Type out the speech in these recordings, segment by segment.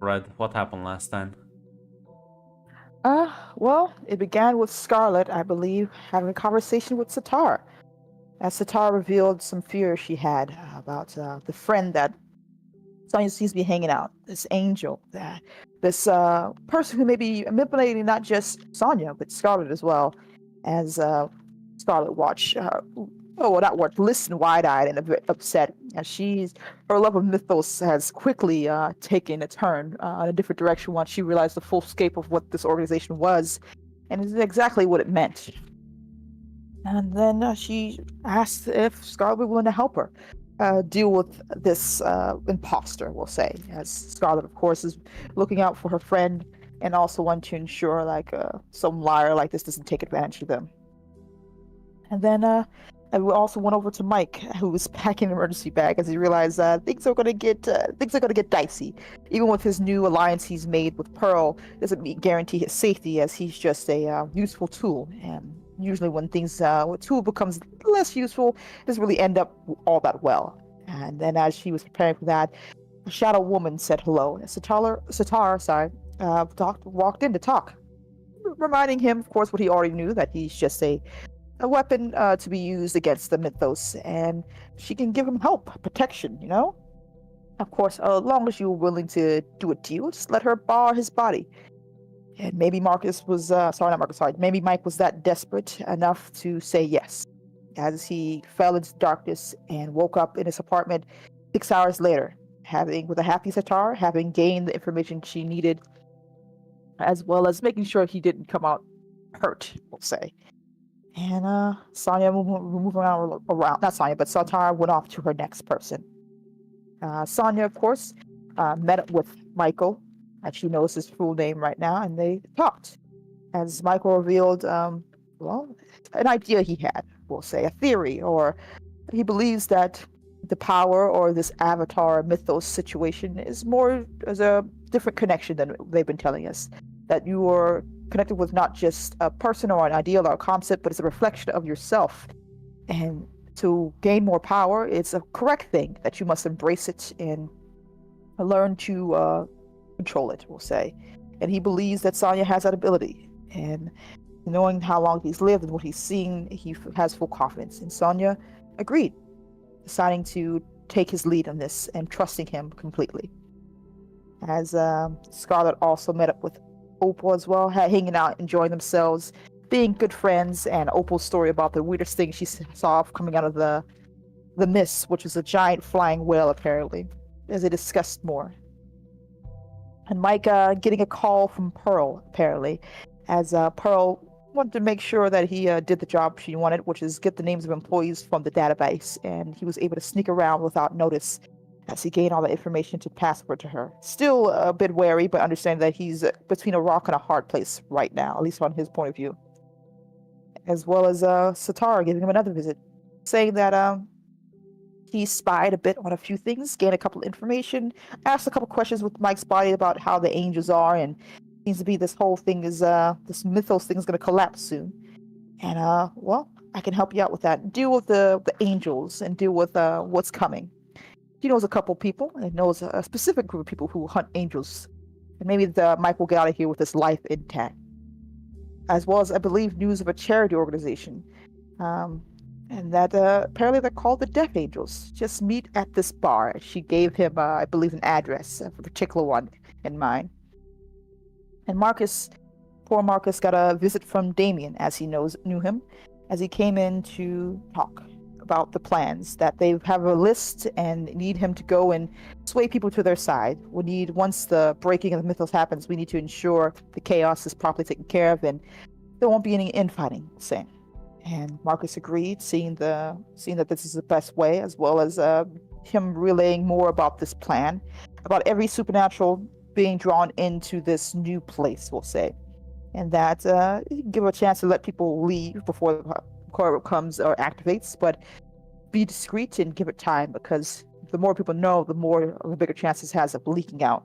Red, what happened last time? Well, it began with Scarlet, I believe, having a conversation with Sitar. As Sitar revealed some fears she had about the friend that Sonya seems to be hanging out, this angel, this person who may be manipulating not just Sonya, but Scarlet as well, as Scarlet watched, oh, well, not watch, listen wide-eyed and a bit upset, as her love of mythos has quickly taken a turn in a different direction once she realized the full scope of what this organization was, and is exactly what it meant. And then she asked if Scarlet would be willing to help her deal with this imposter, we'll say. As Scarlet, of course, is looking out for her friend and also want to ensure like some liar like this doesn't take advantage of them. And then and we also went over to Mike, who was packing an emergency bag as he realized things are gonna get dicey. Even with his new alliance he's made with Pearl, doesn't guarantee his safety, as he's just a useful tool. And usually, when when a tool becomes less useful, it doesn't really end up all that well. And then, as she was preparing for that, a shadow woman said hello. And walked in to talk, reminding him, of course, what he already knew, that he's just a weapon to be used against the mythos, and she can give him help, protection, you know? Of course, as long as you're willing to do a deal, just let her borrow his body. And maybe maybe Mike was that desperate enough to say yes, as he fell into darkness and woke up in his apartment 6 hours later, with a happy Sitar, having gained the information she needed, as well as making sure he didn't come out hurt, we'll say. And Sonya moved around, not Sonya, but Sitar went off to her next person. Sonya, of course, met up with Michael, and she knows his full name right now, and they talked. As Michael revealed, well, an idea he had, we'll say, a theory, or he believes that the power or this avatar mythos situation is more as a different connection than they've been telling us. That you are connected with not just a person or an ideal or a concept, but it's a reflection of yourself. And to gain more power, it's a correct thing that you must embrace it and learn to control it, we'll say. And he believes that Sonya has that ability. And knowing how long he's lived and what he's seen, he has full confidence. And Sonya agreed, deciding to take his lead on this and trusting him completely. As Scarlet also met up with Opal as well, hanging out, enjoying themselves, being good friends, and Opal's story about the weirdest thing she saw coming out of the mist, which was a giant flying whale, apparently, as they discussed more. And Mike getting a call from Pearl, apparently, as Pearl wanted to make sure that he did the job she wanted, which is get the names of employees from the database, and he was able to sneak around without notice as he gained all the information to password to her. Still a bit wary, but understanding that he's between a rock and a hard place right now, at least from his point of view. As well as Sitar giving him another visit, saying that he spied a bit on a few things, gained a couple of information, asked a couple questions with Mike's body about how the angels are, and seems to be this whole thing is this mythos thing is going to collapse soon. And well, I can help you out with that. Deal with the angels and deal with what's coming. He knows a couple people and knows a specific group of people who hunt angels. And maybe Mike will get out of here with his life intact. As well as, I believe, news of a charity organization. And that apparently they're called the Death Angels. Just meet at this bar. She gave him, I believe, an address, a particular one in mind. And poor Marcus got a visit from Damien, as he knew him, as he came in to talk about the plans, that they have a list and need him to go and sway people to their side. Once the breaking of the mythos happens, we need to ensure the chaos is properly taken care of and there won't be any infighting, saying. And Marcus agreed, seeing that this is the best way, as well as him relaying more about this plan, about every supernatural being drawn into this new place, we'll say. And that give a chance to let people leave before the core comes or activates, but be discreet and give it time, because the more people know, the bigger chances has of leaking out.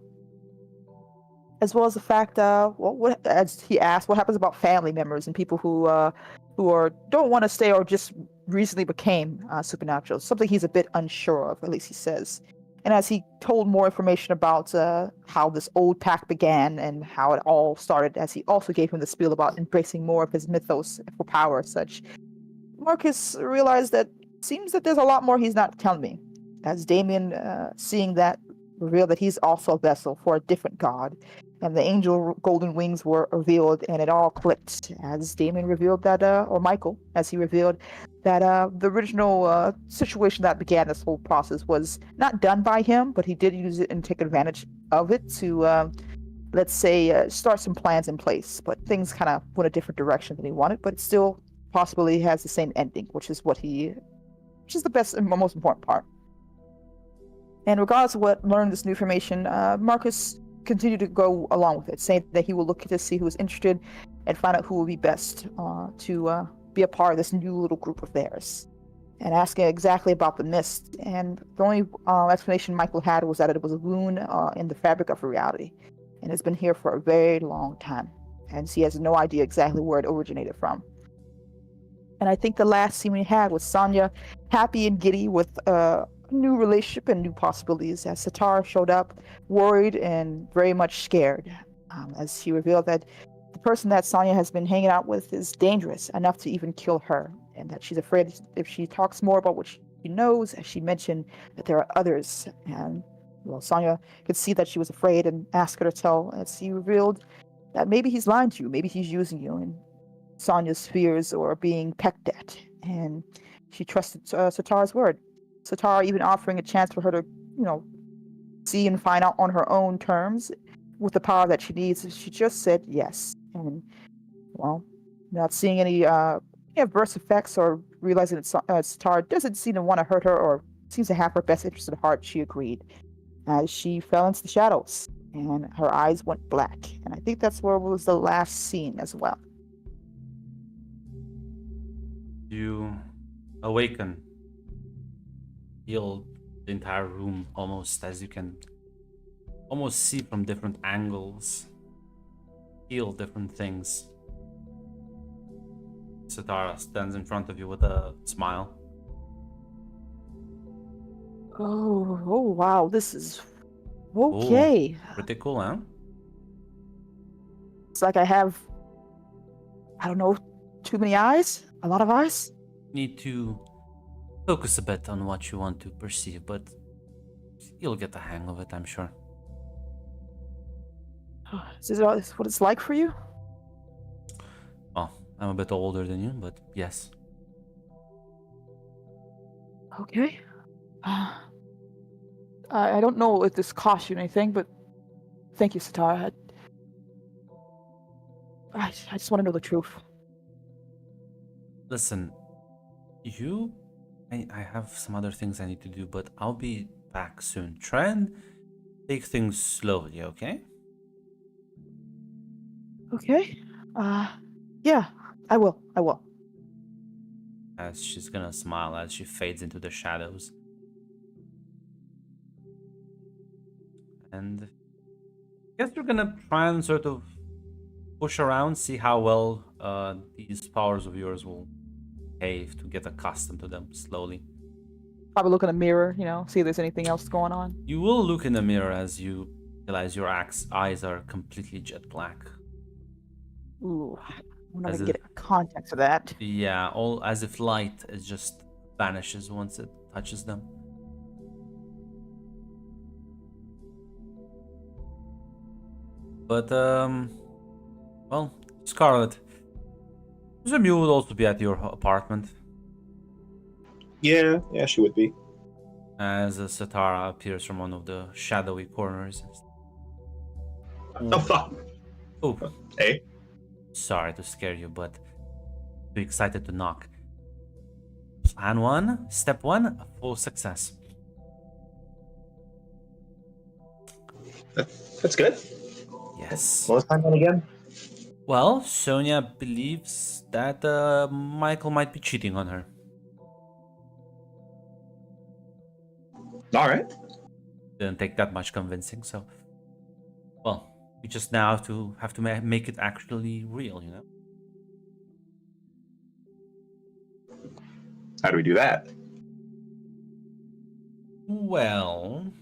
As well as the fact, as he asked, what happens about family members and people who don't want to stay or just recently became supernatural? Something he's a bit unsure of, at least he says. And as he told more information about how this old pact began and how it all started, as he also gave him the spiel about embracing more of his mythos for power, such, Marcus realized that seems that there's a lot more he's not telling me. As Damien, seeing that, revealed that he's also a vessel for a different god, and the angel golden wings were revealed, and it all clicked. As Damien revealed that, or Michael, as he revealed that the original situation that began this whole process was not done by him, but he did use it and take advantage of it to, let's say, start some plans in place. But things kind of went a different direction than he wanted, but it still possibly has the same ending, which is the best and most important part. And regardless of what learned this new information, Marcus continued to go along with it, saying that he will look to see who is interested and find out who will be best to be a part of this new little group of theirs. And asking exactly about the mist. And the only explanation Michael had was that it was a wound in the fabric of reality. And it's been here for a very long time. And he has no idea exactly where it originated from. And I think the last scene we had was Sonya happy and giddy with a new relationship and new possibilities as Sitar showed up, worried and very much scared, as she revealed that the person that Sonya has been hanging out with is dangerous enough to even kill her, and that she's afraid if she talks more about what she knows, as she mentioned that there are others. And well, Sonya could see that she was afraid and asked her to tell, as he revealed that maybe he's lying to you, maybe he's using you, and Sonya's fears or being pecked at, and she trusted Sitar's word. Sitar even offering a chance for her to, see and find out on her own terms with the power that she needs. She just said yes. And, well, not seeing any adverse effects or realizing that Sitar doesn't seem to want to hurt her or seems to have her best interest at heart, she agreed. As she fell into the shadows and her eyes went black. And I think that's where was the last scene as well. You awaken, feel the entire room almost, as you can almost see from different angles, feel different things. Satara stands in front of you with a smile. Oh wow, this is okay. Ooh, pretty cool, huh? It's like I have, I don't know, too many eyes? A lot of eyes? Need to focus a bit on what you want to perceive, but you'll get the hang of it, I'm sure. Is this what it's like for you? Well, I'm a bit older than you, but yes. Okay. I don't know if this costs you anything, but thank you, Satara. I just want to know the truth. Listen, I have some other things I need to do, but I'll be back soon. Try and take things slowly, okay? Okay. Yeah, I will. As she's gonna smile as she fades into the shadows. And I guess we're gonna try and sort of push around, see how well these powers of yours will behave, to get accustomed to them slowly. Probably look in the mirror, see if there's anything else going on. You will look in the mirror as you realize your eyes are completely jet black. Ooh, I'm not gonna get context for that. Yeah, all as if light is just vanishes once it touches them. But well, Scarlet, I presume you would also be at your apartment. Yeah, she would be. As Satara appears from one of the shadowy corners. Oh fuck! Oh, Hey. Sorry to scare you, but too excited to knock. Plan 1, step 1, a full success. That's good. Yes. What was time on again? Well, Sonia believes that Michael might be cheating on her. All right. Didn't take that much convincing, so well, we just now have to make it actually real, How do we do that? Well,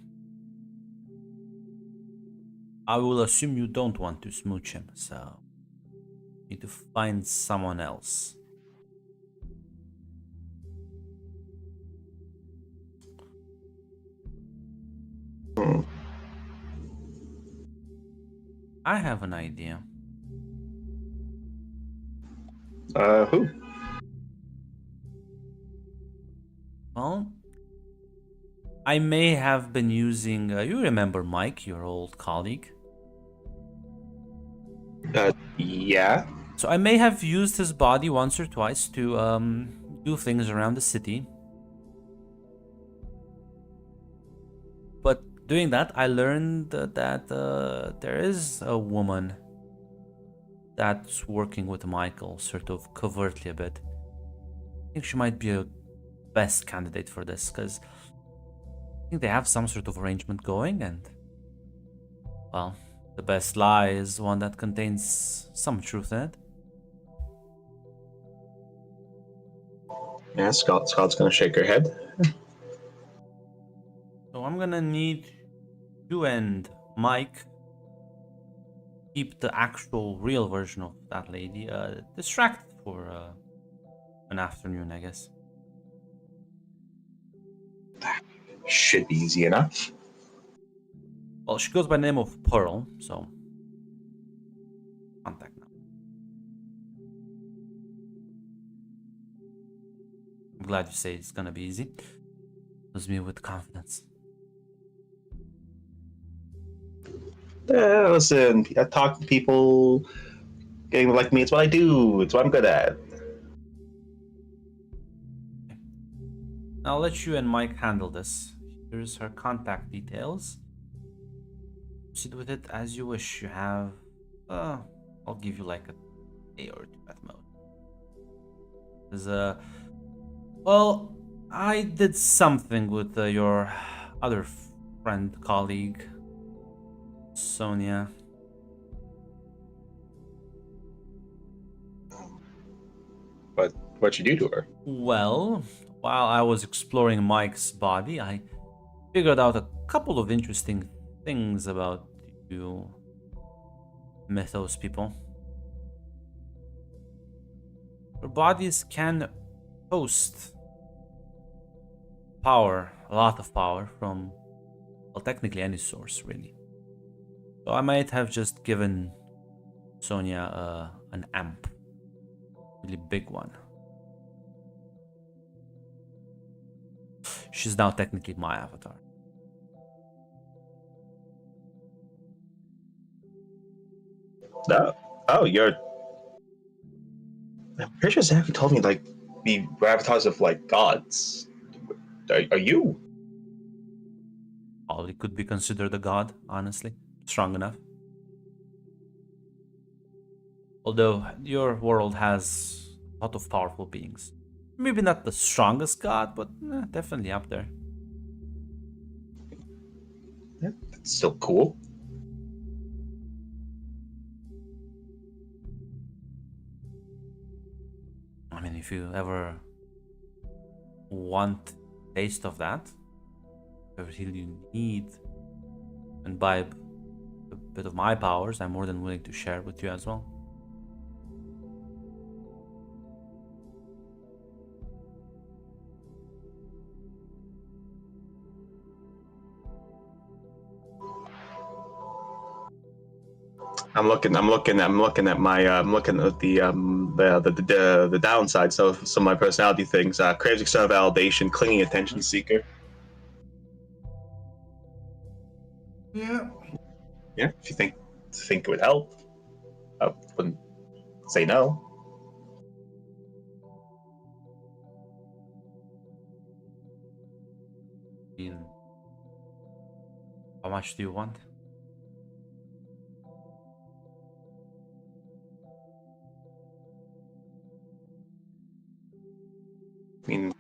I will assume you don't want to smooch him, so need to find someone else. Hmm. I have an idea. Who? Well, I may have been using. You remember Mike, your old colleague? Yeah. So I may have used his body once or twice to do things around the city. But doing that, I learned that there is a woman that's working with Michael, sort of covertly a bit. I think she might be a best candidate for this, because I think they have some sort of arrangement going, and well, the best lie is one that contains some truth in it. Yeah, Scott's gonna shake her head. So I'm gonna need you and Mike keep the actual real version of that lady distracted for an afternoon, I guess. Should be easy enough. Well, she goes by the name of Pearl, so contact now. I'm glad you say it's gonna be easy. Fills me with confidence. Listen, I talk to people. Getting like me, it's what I do. It's what I'm good at. I'll let you and Mike handle this. Here's her contact details. Proceed with it as you wish. You have, I'll give you like a day or two at most. There's well, I did something with your other friend, colleague, Sonia. But what'd you do to her? Well, while I was exploring Mike's body, I figured out a couple of interesting things about you Mythos people. Your bodies can host power, a lot of power from, well, technically any source, really. So I might have just given Sonia an amp, really big one. She's now technically my avatar. No. Oh, you're. I'm pretty sure Zach told me like we were avatars of like gods. Are you? Probably could be considered a god, honestly. Strong enough. Although your world has a lot of powerful beings. Maybe not the strongest god, but definitely up there. Yeah, that's still cool. I mean, if you ever want taste of that, if you need imbibe a bit of my powers, I'm more than willing to share with you as well. I'm looking at the downside. So some of my personality things: craves external validation, clinging attention seeker. Yeah. Yeah, if you think it would help, I wouldn't say no. How much do you want? I mean,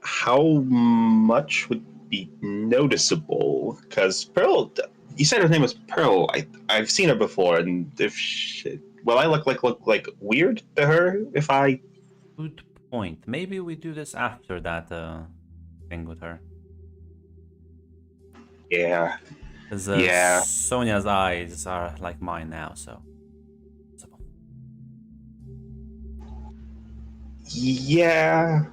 how much would be noticeable? Because Pearl, you said her name was Pearl. I've seen her before, and if will I look like weird to her if I? Good point. Maybe we do this after that thing with her. Yeah, Because Yeah. Sonia's eyes are like mine now, so. Yeah.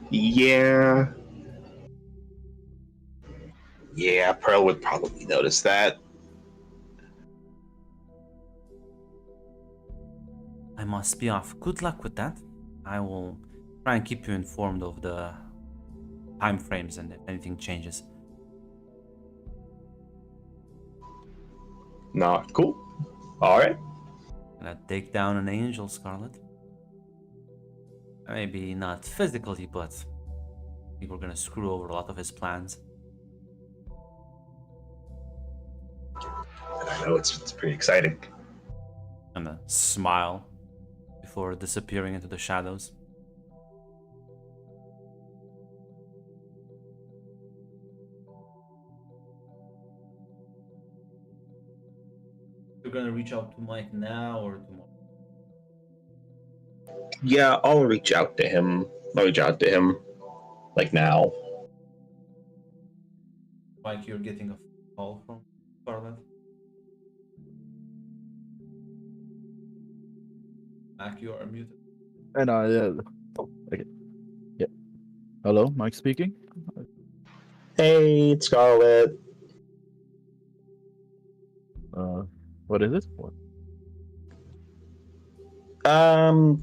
Pearl would probably notice that. I must be off. Good luck with that. I will try and keep you informed of the time frames and if anything changes. Not cool. All right. Gonna take down an angel, Scarlet. Maybe not physically, but I think we're gonna screw over a lot of his plans. I know it's pretty exciting. Gonna smile before disappearing into the shadows. You're gonna reach out to Mike now or tomorrow? Yeah, I'll reach out to him. Like now. Mike, you're getting a call from Scarlet. Mac, you are muted. And okay. Yeah. Hello, Mike speaking. Hey, it's Scarlet. What is it? What?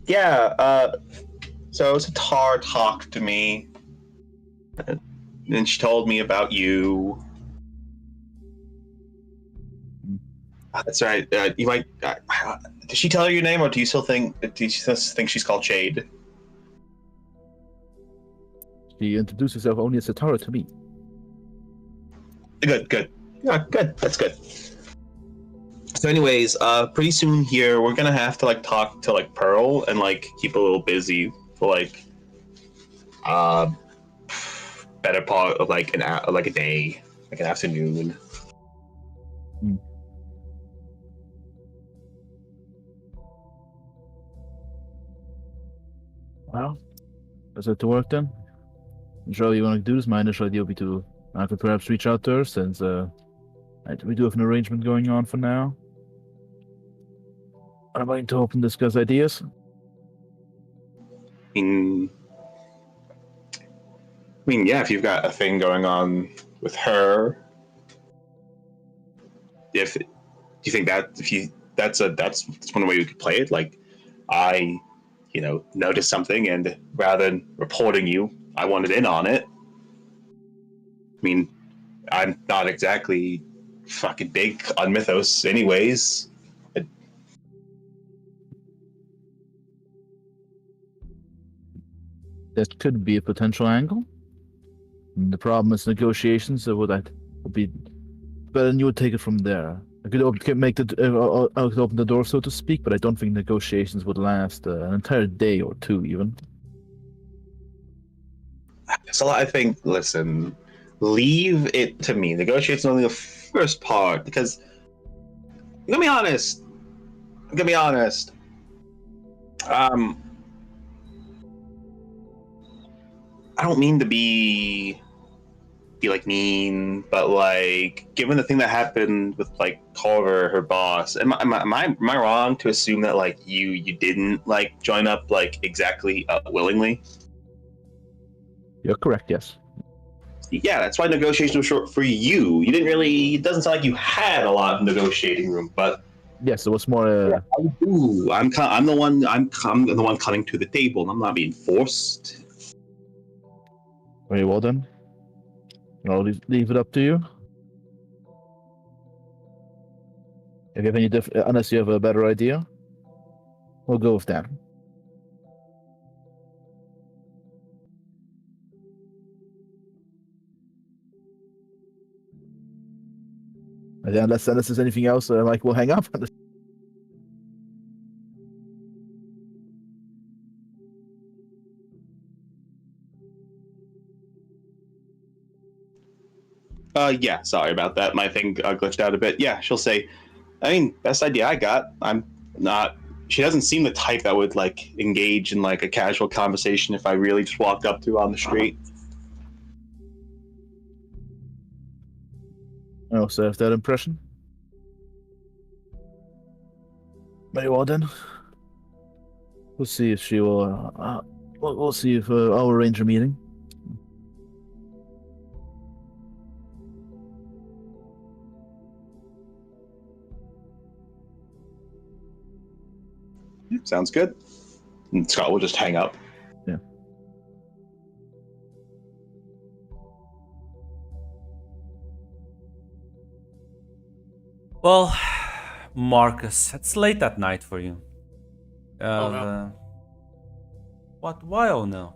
Yeah, so Satar talked to me, and she told me about you. That's right. You might. Did she tell her your name, or do you still think she's called Jade? She introduced herself only as Satara to me. Good. Yeah, good. That's good. So, anyways, pretty soon here we're gonna have to like talk to like Pearl and like keep a little busy for like, better part of like a day, like an afternoon. Well, is it to work then? Sure, you want to do this? My initial idea would be to I could perhaps reach out to her since we do have an arrangement going on for now. I'm going to open discuss ideas. I mean, yeah, if you've got a thing going on with her, do you think that that's one way we could play it? Like, I, noticed something, and rather than reporting you, I wanted in on it. I mean, I'm not exactly fucking big on Mythos, anyways. That could be a potential angle. The problem is negotiations. So that would be better, and you would take it from there. I could I could open the door, so to speak, but I don't think negotiations would last an entire day or two, even. So I think, listen, leave it to me. Negotiations only the first part, because I'm gonna be honest. I don't mean to be like mean, but like given the thing that happened with like Culver, her boss, am I wrong to assume that like you didn't like join up like exactly willingly? You're correct. Yes. Yeah, that's why negotiation was short for you. You didn't really. It doesn't sound like you had a lot of negotiating room, but yes, it was more. Ooh, I'm the one. I'm the one coming to the table, and I'm not being forced. Very well then. I'll leave it up to you. If you have any unless you have a better idea, we'll go with that. Unless there's anything else, Mike will hang up. Yeah, sorry about that. My thing glitched out a bit. Yeah, she'll say, I mean, best idea I got. I'm not. She doesn't seem the type that would like engage in like a casual conversation if I really just walked up to her on the street. I also have that impression. Very well then. We'll see if she will. We'll see if I'll arrange a meeting. Sounds good. And Scott will just hang up. Yeah. Well, Marcus, it's late at night for you. Oh, no. What? Why? Oh no.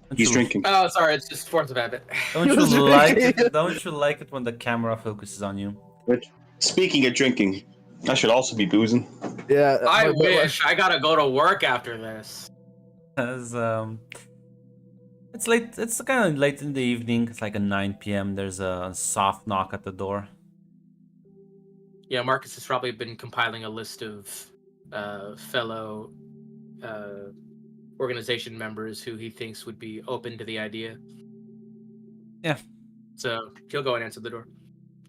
Don't He's you- drinking. Oh, sorry, it's just force of habit. Don't you was like drinking. it? Don't you like it when the camera focuses on you? Speaking of drinking, I should also be boozing. Yeah. I wish. I gotta go to work after this. As it's late. It's kind of late in the evening. It's like a 9 p.m. There's a soft knock at the door. Yeah, Marcus has probably been compiling a list of fellow organization members who he thinks would be open to the idea. Yeah. So he'll go and answer the door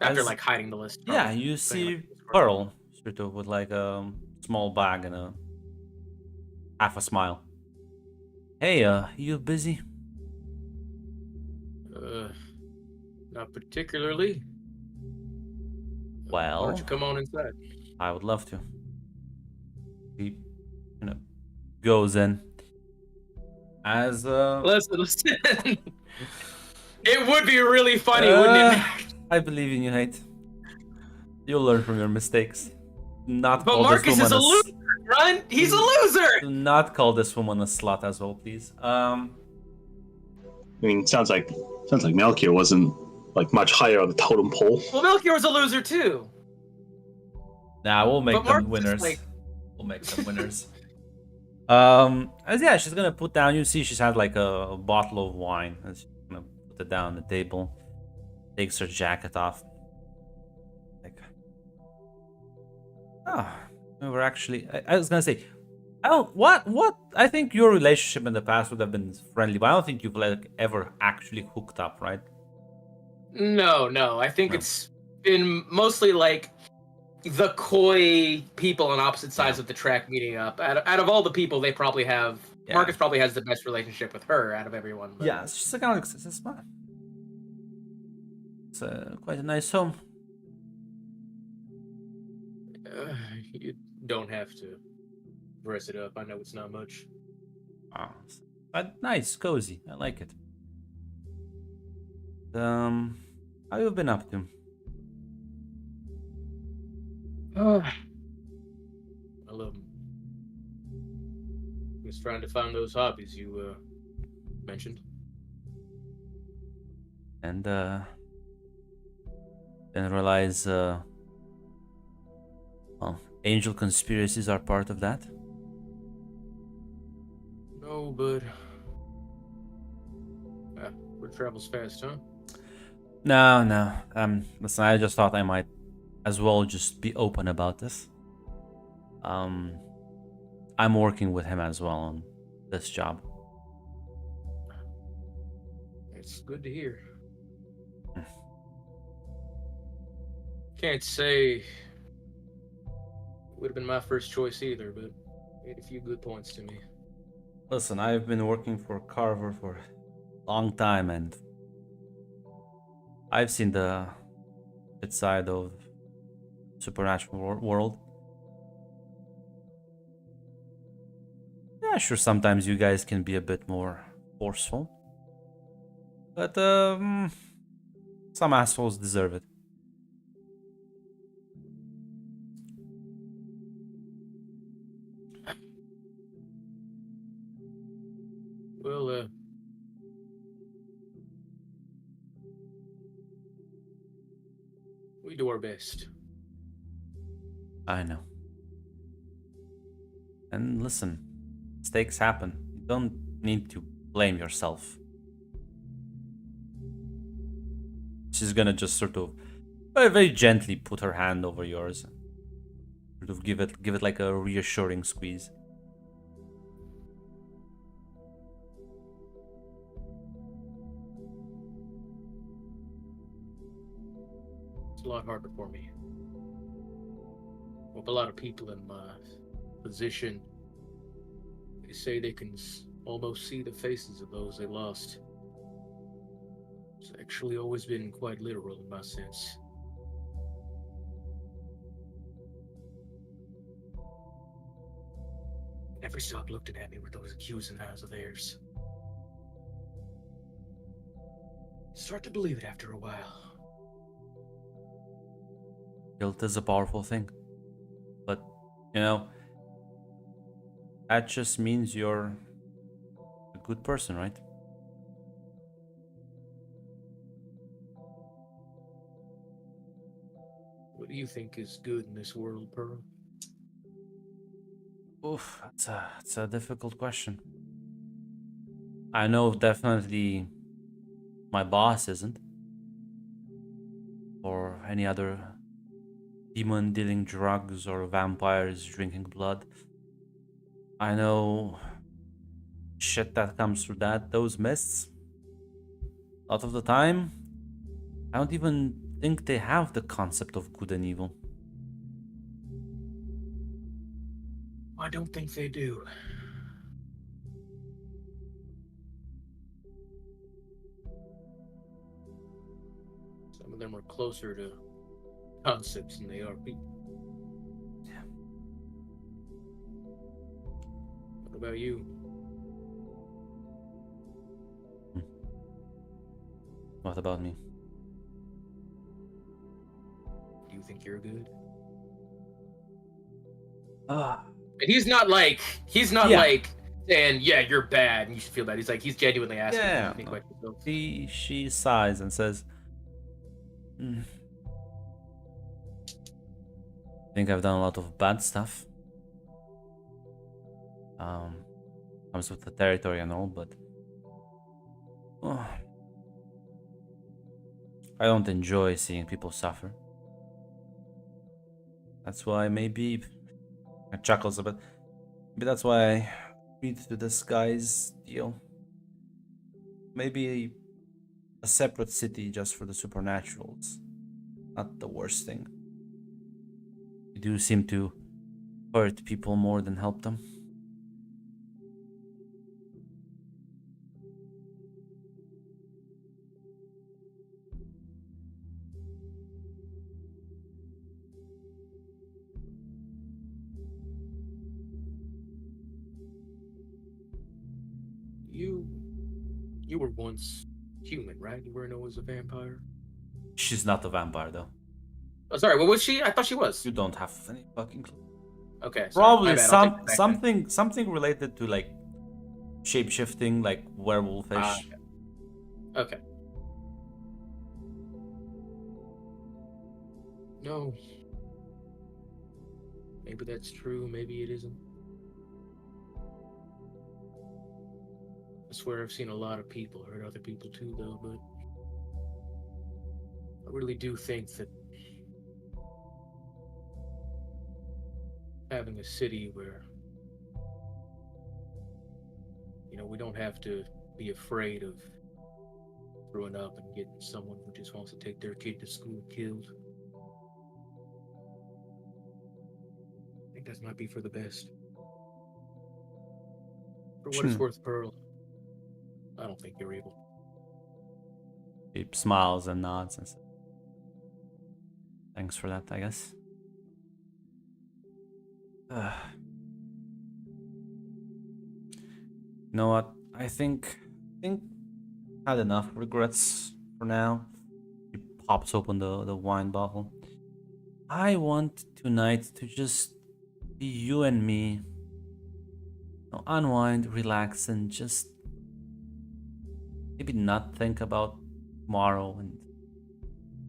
after As- like hiding the list. Yeah, probably. you Putting, see like, Discord. Pearl sort of with like a small bag and a half a smile. Hey, you busy? Not particularly. Why Well, don't you come on inside? I would love to. He, goes in. As Listen. It would be really funny, wouldn't it? I believe in you, Hate. You'll learn from your mistakes. Not But call Marcus this is woman a loser, Run! He's a loser! Do not call this woman a slut as well, please. I mean, sounds like Melchior wasn't like much higher on the totem pole. Well, Melchior was a loser too. Nah, we'll make But them Marcus is winners. like- We'll make them winners. As yeah, she's gonna put down. You see, she's had like a bottle of wine, and she's gonna put it down on the table. Takes her jacket off. Like, oh, we were actually. I was gonna say, I don't. What? I think your relationship in the past would have been friendly, but I don't think you've like ever actually hooked up, right? No. I think No. it's been mostly like the coy people on opposite sides of the track meeting up. Out of all the people, they probably have. Yeah. Marcus probably has the best relationship with her out of everyone. But... Yeah, she's like, Alex, it's fine. It's quite a nice home. You don't have to dress it up. I know it's not much. Oh, nice, cozy. I like it. How you been up to? I love them. Just trying to find those hobbies you mentioned. And then realize, well, angel conspiracies are part of that. No, but word travels fast, huh? No. Listen, I just thought I might as well just be open about this. I'm working with him as well on this job. It's good to hear. Can't say it would have been my first choice either, but it made a few good points to me. Listen, I've been working for Carver for a long time, and I've seen the good side of supernatural world. Yeah, sure, sometimes you guys can be a bit more forceful, but some assholes deserve it. Well, we do our best. I know. And listen, mistakes happen. You don't need to blame yourself. She's gonna just sort of very gently put her hand over yours. Sort of give it like a reassuring squeeze. It's a lot harder for me. With a lot of people in my position, they say they can almost see the faces of those they lost. It's actually always been quite literal in my sense. Never stopped looking at me with those accusing eyes of theirs. Start to believe it after a while. Guilt is a powerful thing. But, you know, that just means you're a good person, right? What do you think is good in this world, Pearl? Oof, that's a difficult question. I know definitely my boss isn't. Or any other demon dealing drugs or vampires drinking blood. I know shit that comes through those mists. A lot of the time, I don't even think they have the concept of good and evil. I don't think they do. Some of them are closer to concepts than they are people. Yeah. What about you? What about me? Do you think you're good? Ah. And he's not like Yeah. like saying, yeah, you're bad and you should feel bad. He's genuinely asking what Yeah. you think about yourself. She sighs and says, I think I've done a lot of bad stuff. Comes with the territory and all, but I don't enjoy seeing people suffer. That's why maybe I chuckles a bit. Maybe that's why I agreed to this guy's deal. Maybe a separate city just for the supernaturals. Not the worst thing. You do seem to hurt people more than help them. You were once human, right? You weren't always a vampire. She's not a vampire though. Oh, sorry. What was she? I thought she was. You don't have any fucking clue. Okay. Sorry, Probably my bad. I'll take that back then. something related to like shape shifting, like werewolfish. Okay. No. Maybe that's true. Maybe it isn't. I swear I've seen a lot of people hurt other people too, though, but I really do think that having a city where, we don't have to be afraid of growing up and getting someone who just wants to take their kid to school killed. I think that might be for the best. For what it's worth, Pearl, I don't think you're evil. He smiles and nods and says, thanks for that, I guess. You know what? I think I had enough regrets for now. He pops open the wine bottle. I want tonight to just be you and me. Unwind, relax, and just maybe not think about tomorrow and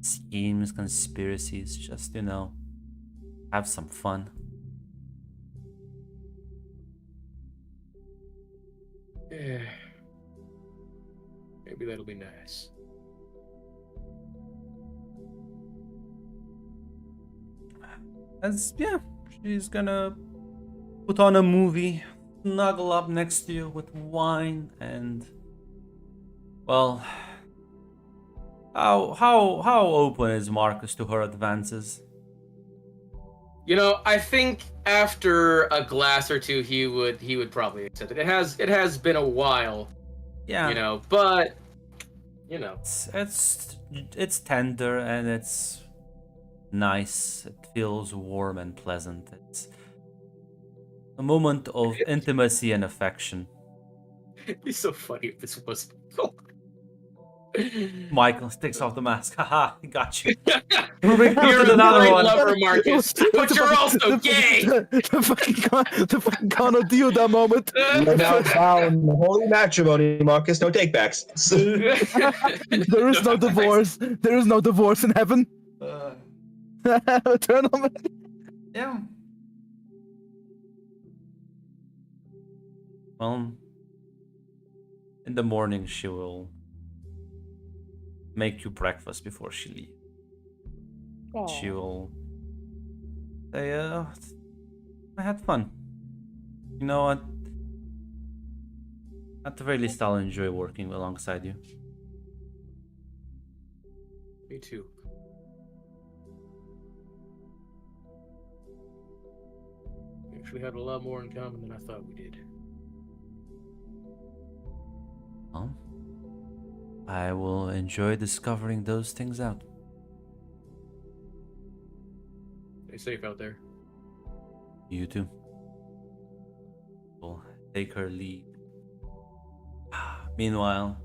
schemes, conspiracies. Just, have some fun. Yeah. Maybe that'll be nice. She's gonna put on a movie, snuggle up next to you with wine, and, well, How open is Marcus to her advances? You know, I think after a glass or two, he would probably accept it. It has been a while, Yeah. you know, but you know, It's tender and it's nice. It feels warm and pleasant. It's a moment of intimacy and affection. it'd be so funny if this was. Michael takes off the mask. Haha, he got you. You're Recruited a another great one. lover, Marcus, but you're also gay. The fucking Connor deal that moment. You're now bound. Holy matrimony, Marcus. No takebacks. There is no divorce. There is no divorce in heaven. Eternal. Yeah. Well, in the morning she will make you breakfast before she leaves. She will say, I had fun. You know what? At the very least, I'll enjoy working alongside you. Me too. We actually had a lot more in common than I thought we did. Well, I will enjoy discovering those things out. Stay safe out there. You too. We'll take her leave. Meanwhile,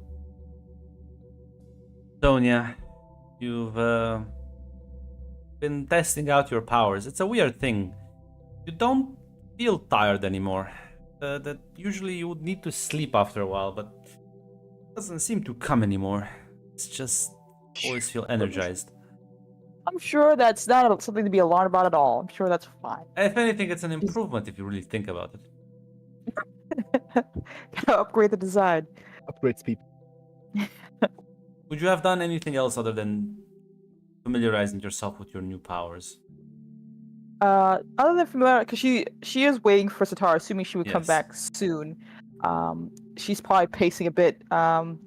Sonia, you've been testing out your powers. It's a weird thing. You don't feel tired anymore. That usually you would need to sleep after a while, but it doesn't seem to come anymore. It's just always feel energized. I'm sure that's not something to be alarmed about at all. I'm sure that's fine. If anything, it's an improvement if you really think about it. Gotta upgrade the design. Upgrades people. Would you have done anything else other than familiarizing yourself with your new powers? Other than familiar, because she is waiting for Satara, assuming she would come Yes. back soon. She's probably pacing a bit,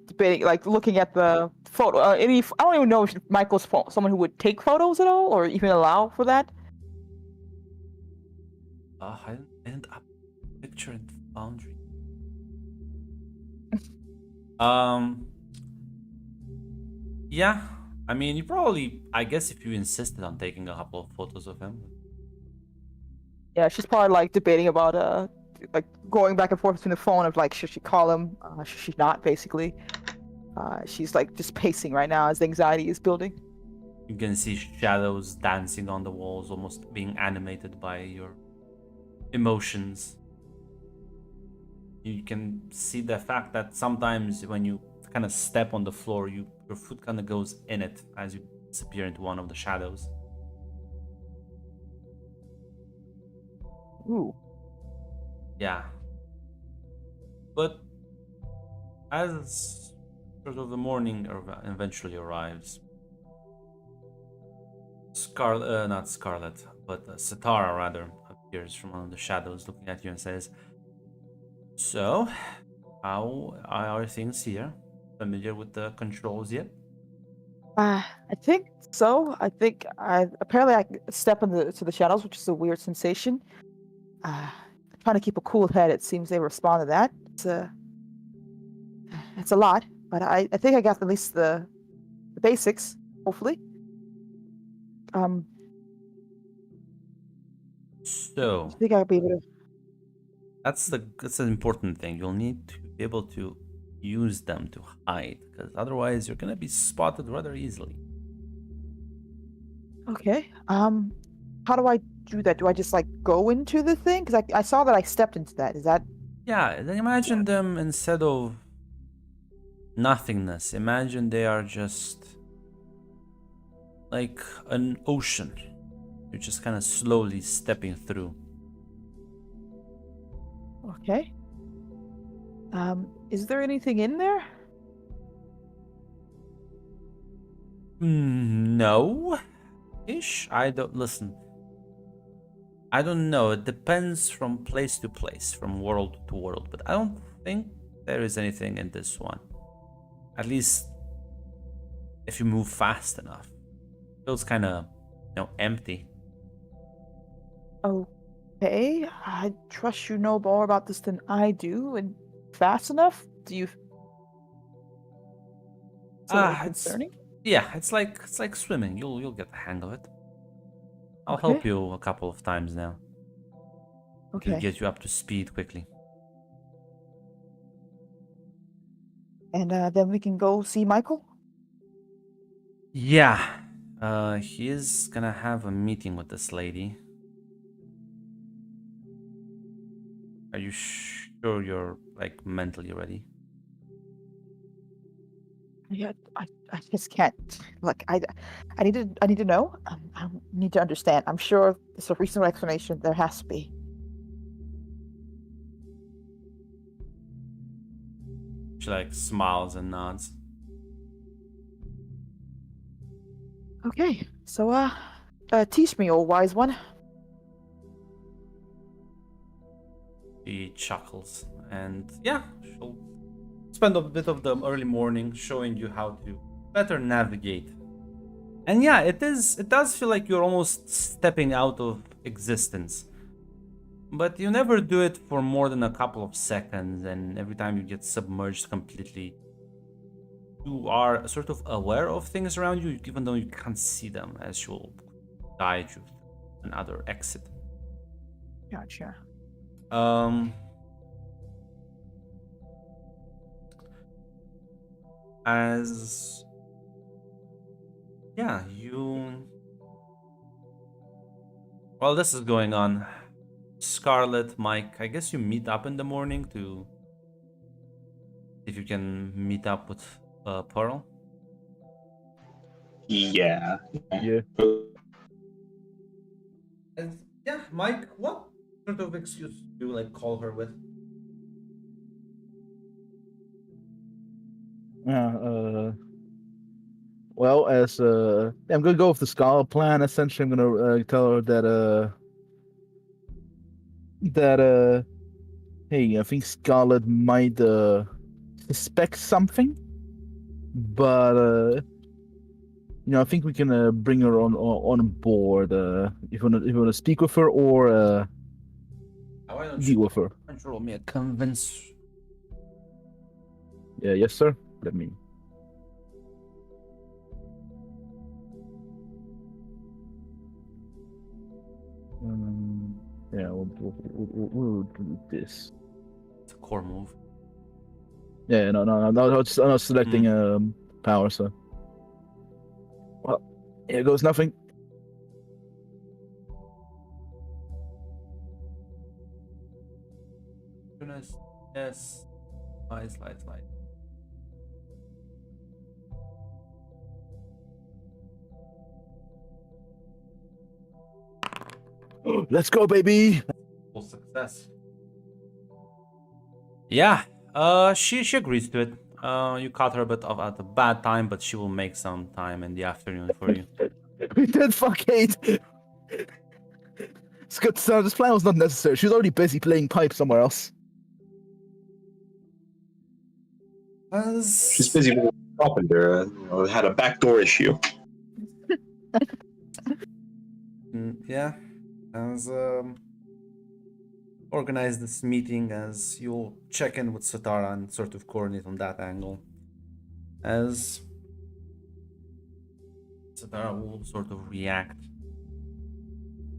debating, like looking at the photo. I don't even know if Michael's someone who would take photos at all, or even allow for that. I didn't up picture in Foundry. Yeah. I mean, you probably. I guess if you insisted on taking a couple of photos of him. Yeah, she's probably like debating about like going back and forth between the phone of like, should she call him, should she not, basically. She's like just pacing right now as the anxiety is building. You can see shadows dancing on the walls, almost being animated by your emotions. You can see the fact that sometimes when you kind of step on the floor, your foot kind of goes in it as you disappear into one of the shadows. Ooh. Yeah. But as sort of the morning eventually arrives, not Scarlet, but Satara rather appears from one of the shadows looking at you and says, "So, how are things here? Familiar with the controls yet?" I think so. I think apparently I can step into the shadows, which is a weird sensation. Trying to keep a cool head. It seems they respond to that. It's a lot, but I think I got at least the basics. Hopefully. So I think I'll be able to. that's an important thing. You'll need to be able to use them to hide, because otherwise you're gonna be spotted rather easily. Okay. How do I do that? Do I just like go into the thing? Because I saw that I stepped into that. Is that? Yeah, then imagine them instead of nothingness. Imagine they are just like an ocean. You're just kind of slowly stepping through. Okay. Is there anything in there? No. Ish. I don't listen. I don't know. It depends from place to place, from world to world. But I don't think there is anything in this one. At least if you move fast enough. Feels kind of, empty. Okay, I trust you know more about this than I do, and fast enough? Do you? It's a little It's concerning. it's like swimming. You'll get the hang of it. I'll Okay. help you a couple of times now to Okay, get you up to speed quickly. and then we can go see Michael. Yeah, he is gonna have a meeting with this lady. Are you sure you're like mentally ready? Yeah, I just can't. Look, I need to know. I need to understand. I'm sure it's a reasonable explanation. There has to be. She like smiles and nods. Okay, so teach me, old wise one. She chuckles, and yeah, she'll spend a bit of the early morning showing you how to better navigate. And yeah, it does feel like you're almost stepping out of existence. But you never do it for more than a couple of seconds, and every time you get submerged completely, you are sort of aware of things around you, even though you can't see them, as she'll guide you to another exit. Gotcha. Um, as yeah, you. While this is going on, Scarlet, Mike, I guess you meet up in the morning to see if you can meet up with Pearl. Yeah. Yeah. And yeah, Mike, what sort of excuse do you like call her with? Well, as I'm gonna go with the Scholar plan. Essentially, I'm gonna tell her that hey, I think Scarlet might suspect something, but I think we can bring her on board. If you wanna speak with her or Why don't deal with her. roll me a convince? Yeah, yes, sir. Let me. Yeah, we'll do this. It's a core move. Yeah, no, I'm not selecting power, so. Well, here goes nothing. Goodness, yes. Slide. Let's go, baby. Full success. Yeah, she agrees to it. You caught her a bit of at a bad time, but she will make some time in the afternoon for you. We did fuck Kate. It's good. So this plan was not necessary. She was already busy playing pipe somewhere else. She's busy with carpenter. Had a backdoor issue. Yeah, as organize this meeting as you'll check in with Satara and sort of coordinate on that angle. As Satara will sort of react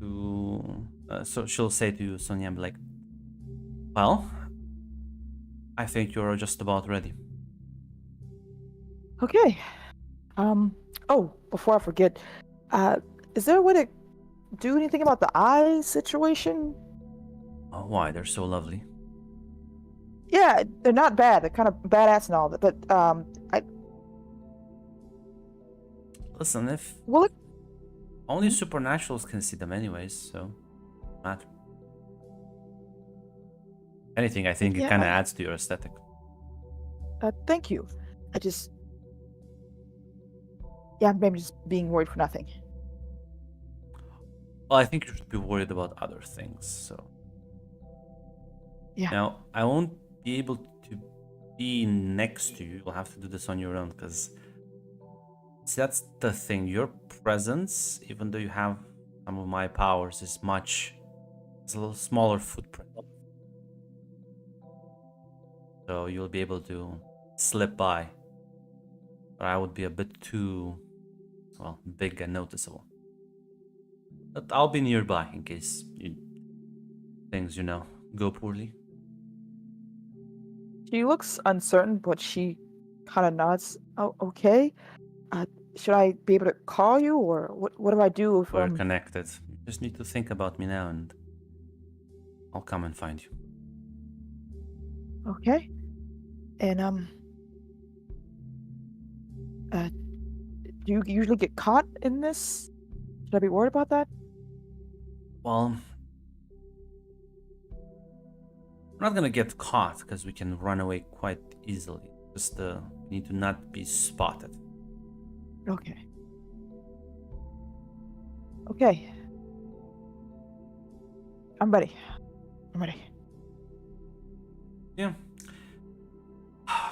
to. So she'll say to you, Sonia, be like, well, I think you're just about ready. Okay. Oh, before I forget, is there a way to do anything about the eye situation? Oh, why? They're so lovely. Yeah, they're not bad. They're kind of badass and all that, but Listen, if well, only supernaturals can see them anyways, so matter. Anything, I think it Yeah, kind of adds to your aesthetic. thank you. I just, yeah, maybe just being worried for nothing. Well, I think you should be worried about other things, so. Yeah. Now, I won't be able to be next to you. You'll have to do this on your own, because See, that's the thing. Your presence, even though you have some of my powers, is much. It's a little smaller footprint. So you'll be able to slip by. But I would be a bit too, well, big and noticeable. But I'll be nearby in case things, go poorly. She looks uncertain, but she kind of nods. Oh, okay. Uh, should I be able to call you, or what do I do if We're connected. You just need to think about me now and I'll come and find you. Okay. And do you usually get caught in this? Should I be worried about that? Well, we're not gonna get caught because we can run away quite easily. Just we need to not be spotted. Okay. Okay. I'm ready. I'm ready. Yeah.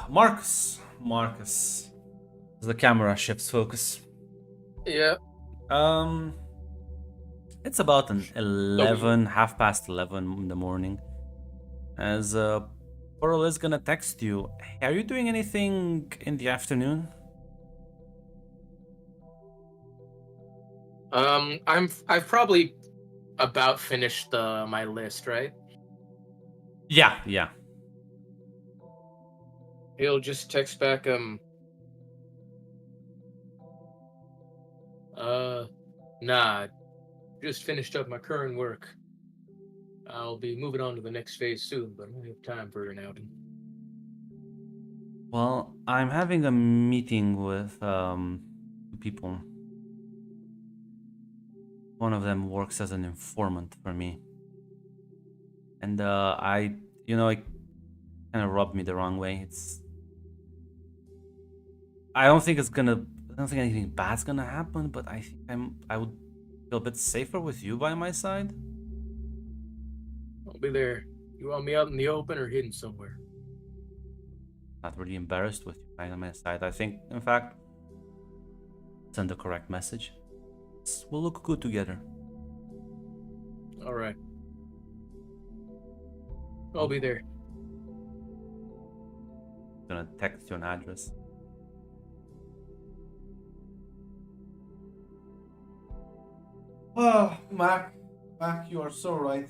Marcus. The camera shifts focus. Yeah. It's about an 11, half past 11 in the morning. As Pearl is gonna text you. Hey, are you doing anything in the afternoon? I've probably about finished my list, right? Yeah. He'll just text back, nah, just finished up my current work. I'll be moving on to the next phase soon, but I don't have time for an outing. Well, I'm having a meeting with people. One of them works as an informant for me. And it kind of rubbed me the wrong way. I don't think anything bad's gonna happen, but I think I would feel a bit safer with you by my side. I'll be there. You want me out in the open or hidden somewhere? Not really embarrassed with you by my side. I think, in fact, send the correct message. We'll look good together. All right. I'll be there. I'm gonna text you an address. Oh, Mac, you are so right.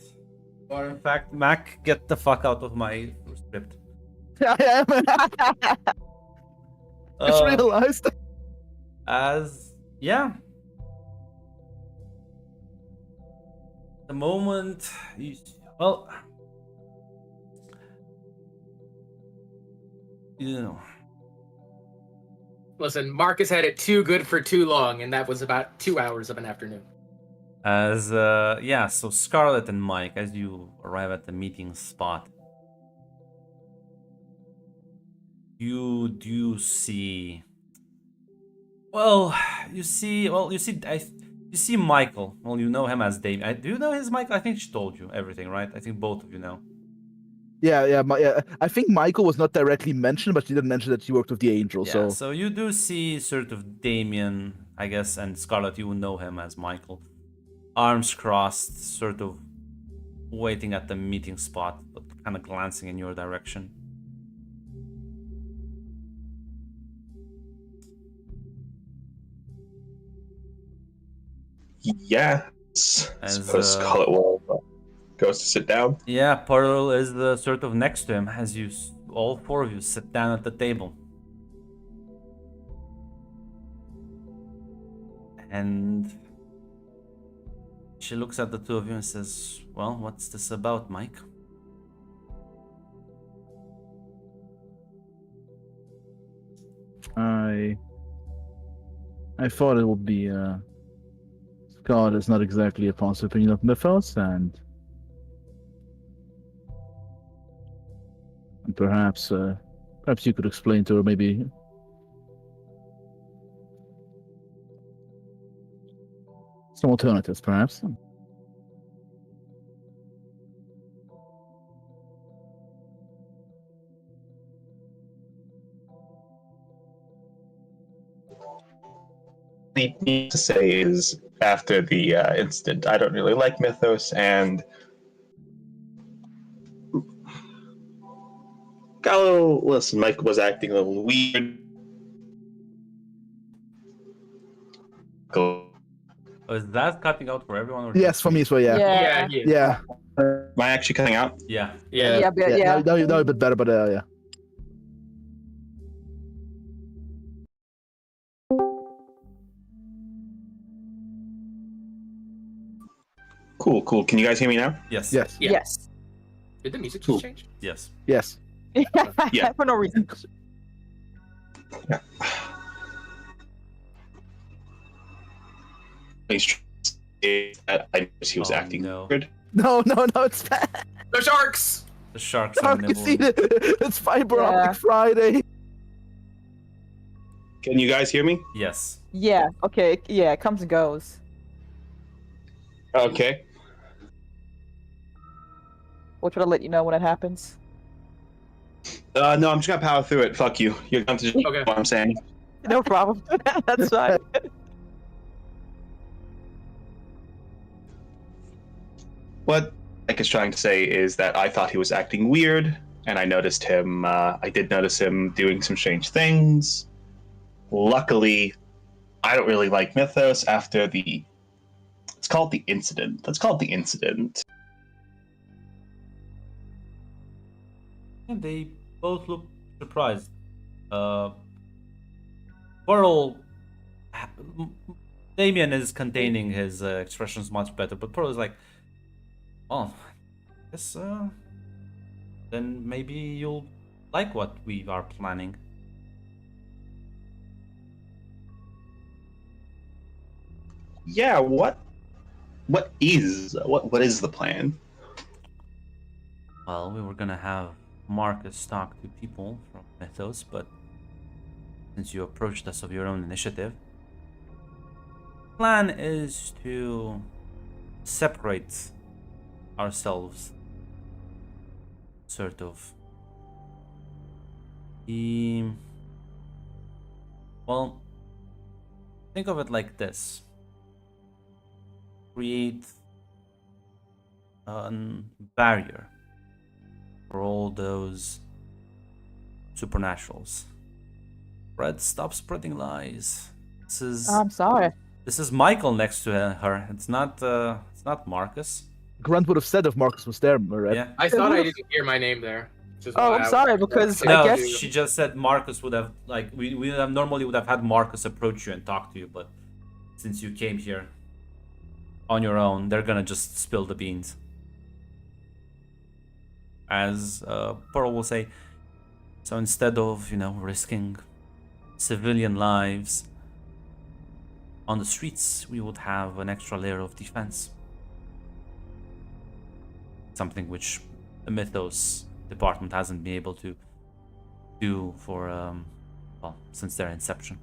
Or in fact, Mac, get the fuck out of my script. I am. Just realized. The moment well, Listen, Marcus had it too good for too long, and that was about 2 hours of an afternoon. so Scarlett and Mike, as you arrive at the meeting spot, you see you see Michael. Well, you know him as Damien. Do you know his Michael? I think she told you everything, right? I think both of you know. Yeah. I think Michael was not directly mentioned, but she did mention that she worked with the Angel. Yeah, So so you do see sort of Damien, I guess, and Scarlett, you know him as Michael. Arms crossed, sort of waiting at the meeting spot, but kind of glancing in your direction. Yes. I As, suppose Scarlet will goes to sit down. Yeah, Pearl is sort of next to him as all four of you sit down at the table. And she looks at the two of you and says, well, what's this about, Mike? I thought it would be God is not exactly a positive opinion of Mythos, and perhaps you could explain to her maybe some alternatives, perhaps. need to say is after the incident, I don't really like Mythos, and Gallo, listen, Mike was acting a little weird. Am Oh, is that cutting out for everyone? Or Yes, just for me as well. Yeah. Yeah, yeah. Yeah. I actually cutting out? Yeah. Yeah. Yeah. Now a bit better, but yeah. Cool, cool. Can you guys hear me now? Yes. Yes. Yeah. Yes. Did the music Cool. just change? Yes. Yes. Yeah. For no reason. I noticed he was Oh, acting no. weird. No, it's bad. The sharks! The sharks Oh, are you see, nibbling. it's Fiber Yeah. Optic Friday. Can you guys hear me? Yes. Yeah. Okay. Yeah. It comes and goes. Okay. We'll try to let you know when it happens. No, I'm just gonna power through it. Fuck you. You're going to just Okay. what I'm saying. No problem. That's fine. What Mike is trying to say is that I thought he was acting weird, and I noticed him. I did notice him doing some strange things. Luckily, I don't really like Mythos after the. Let's call it the incident. Let's call it the incident. And they both look surprised. Pearl. Damien is containing his expressions much better, but Pearl is like, oh, I guess, then maybe you'll like what we are planning. Yeah. What is the plan? Well, we were gonna have Marcus talk to people from Mythos, but since you approached us of your own initiative, plan is to separate ourselves, sort of. Well, think of it like this. Create a barrier for all those supernaturals. Red, stop spreading lies. I'm sorry. This is Michael next to her. It's not Marcus. Grunt would have said if Marcus was there, right? Yeah. I thought I didn't hear my name there. Oh, I'm sorry, because I No, guess she just said Marcus would have we would have normally would have had Marcus approach you and talk to you, but since you came here on your own, they're gonna just spill the beans. As Pearl will say, so instead of risking civilian lives on the streets, we would have an extra layer of defense. Something which the Mythos department hasn't been able to do for well, since their inception.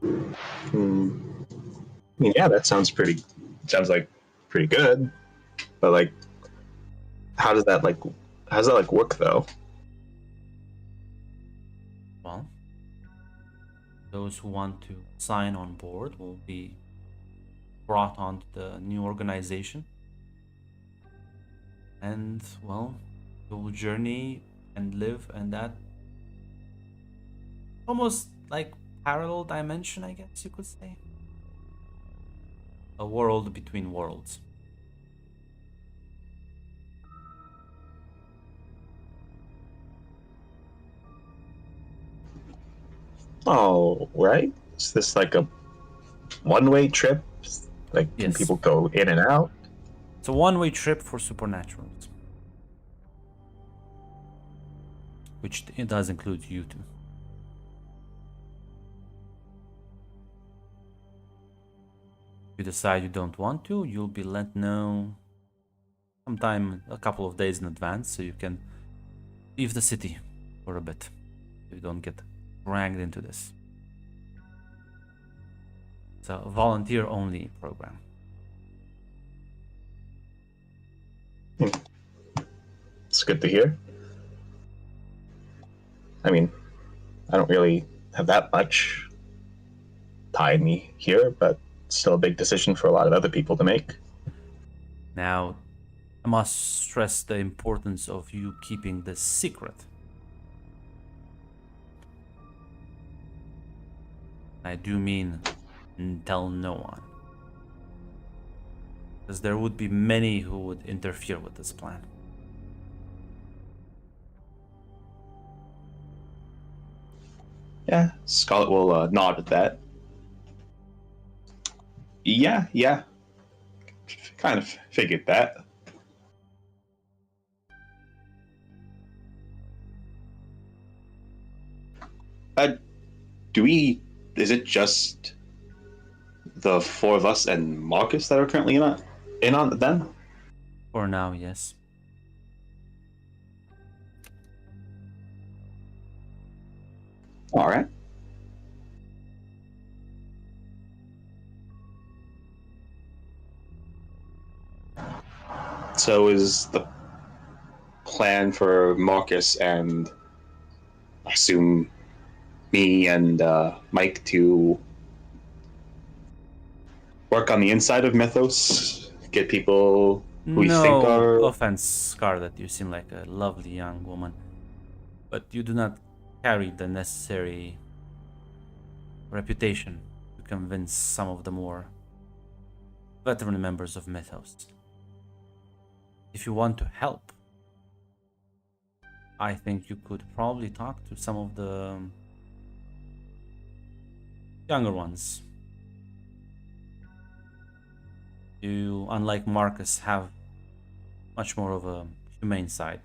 I mean, yeah, that sounds like pretty good, but like, how does that work though? Well, those who want to sign on board will be brought onto the new organization, and well, you'll journey and live in that almost like parallel dimension, I guess you could say. A world between worlds. Oh, right. Is this like a one-way trip? Like, can Yes. people go in and out? It's a one-way trip for supernaturals, which it does include you two. If you decide you don't want to, you'll be let know sometime a couple of days in advance, so you can leave the city for a bit. So you don't get dragged into this. It's a volunteer-only program. It's good to hear. I mean, I don't really have that much tied me here, but still a big decision for a lot of other people to make. Now, I must stress the importance of you keeping this secret. I do mean tell no one. Because there would be many who would interfere with this plan. Yeah, Scarlet will nod at that. Yeah. Kind of figured that. Uh, do we? Is it just the four of us and Marcus that are currently in on it then? For now, yes. All right. So is the plan for Marcus and I assume me and Mike to work on the inside of Mythos, get people who we think No are. offense, Scarlet, you seem like a lovely young woman. But you do not carry the necessary reputation to convince some of the more veteran members of Mythos. If you want to help, I think you could probably talk to some of the younger ones. You, unlike Marcus, have much more of a humane side.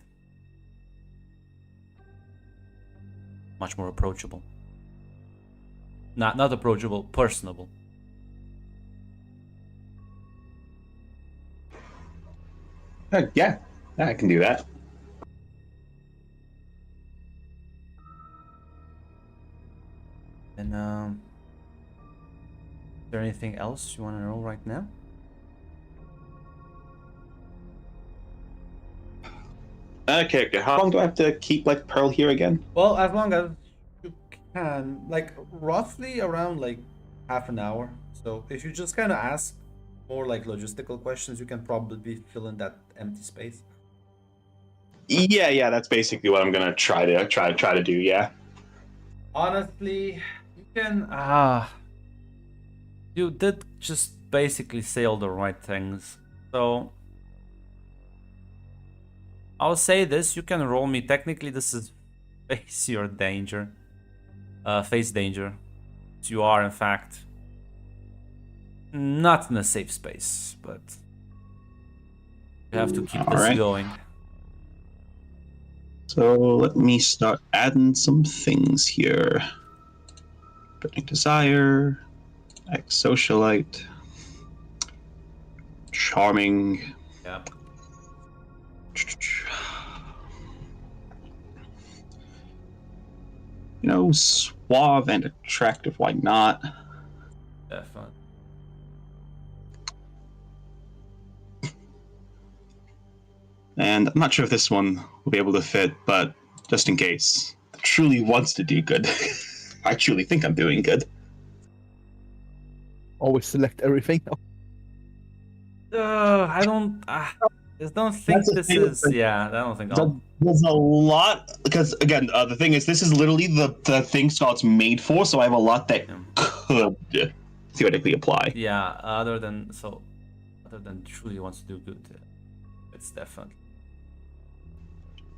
Much more approachable. Not approachable, personable. Yeah, I can do that. And is there anything else you want to know right now? Okay, how long do I have to keep like Pearl here again? Well, as long as you can, like roughly around like half an hour. So if you just kind of ask more like logistical questions, you can probably fill in that empty space. Yeah, that's basically what I'm gonna try to do. Yeah. Honestly, you can. You did just basically say all the right things. So I'll say this: you can roll me. Technically, this is face your danger. Face danger. You are in fact not in a safe space, but you have to keep All this right. going. So let me start adding some things here. Burning Desire, Ex-Socialite, Charming. Yeah. You know, suave and attractive, why not? Definitely. And I'm not sure if this one will be able to fit, but just in case, truly wants to do good. I truly think I'm doing good. Always select everything. I don't. I don't think That's the this thing, is. like, Yeah, I don't think I'll. There's a lot because again, the thing is, this is literally the thing Scott's made for. So I have a lot that could theoretically apply. Yeah. Other than truly wants to do good, it's definitely.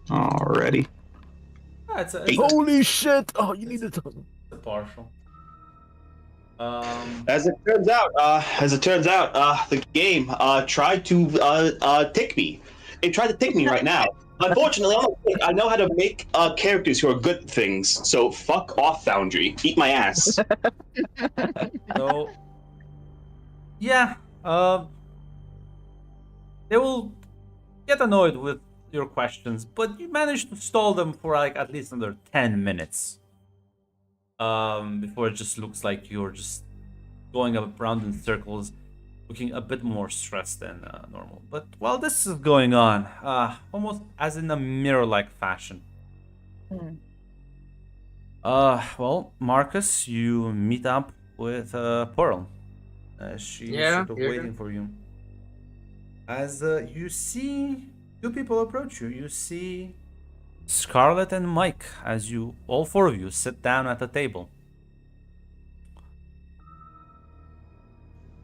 Alrighty. It's Eight. Holy shit! Oh, you need to. a partial. As it turns out, the game tried to tick me. It tried to tick me right now. Unfortunately, I know how to make characters who are good things. So fuck off, Foundry. Eat my ass. So, yeah, they will get annoyed with your questions, but you managed to stall them for like at least another 10 minutes. Before it just looks like you're just going around in circles, looking a bit more stressed than normal. But while this is going on, almost as in a mirror-like fashion, Well, Marcus, you meet up with Pearl. She's Yeah, sort of yeah. waiting for you. As you see two people approach you, you see Scarlet and Mike as all four of you, sit down at the table.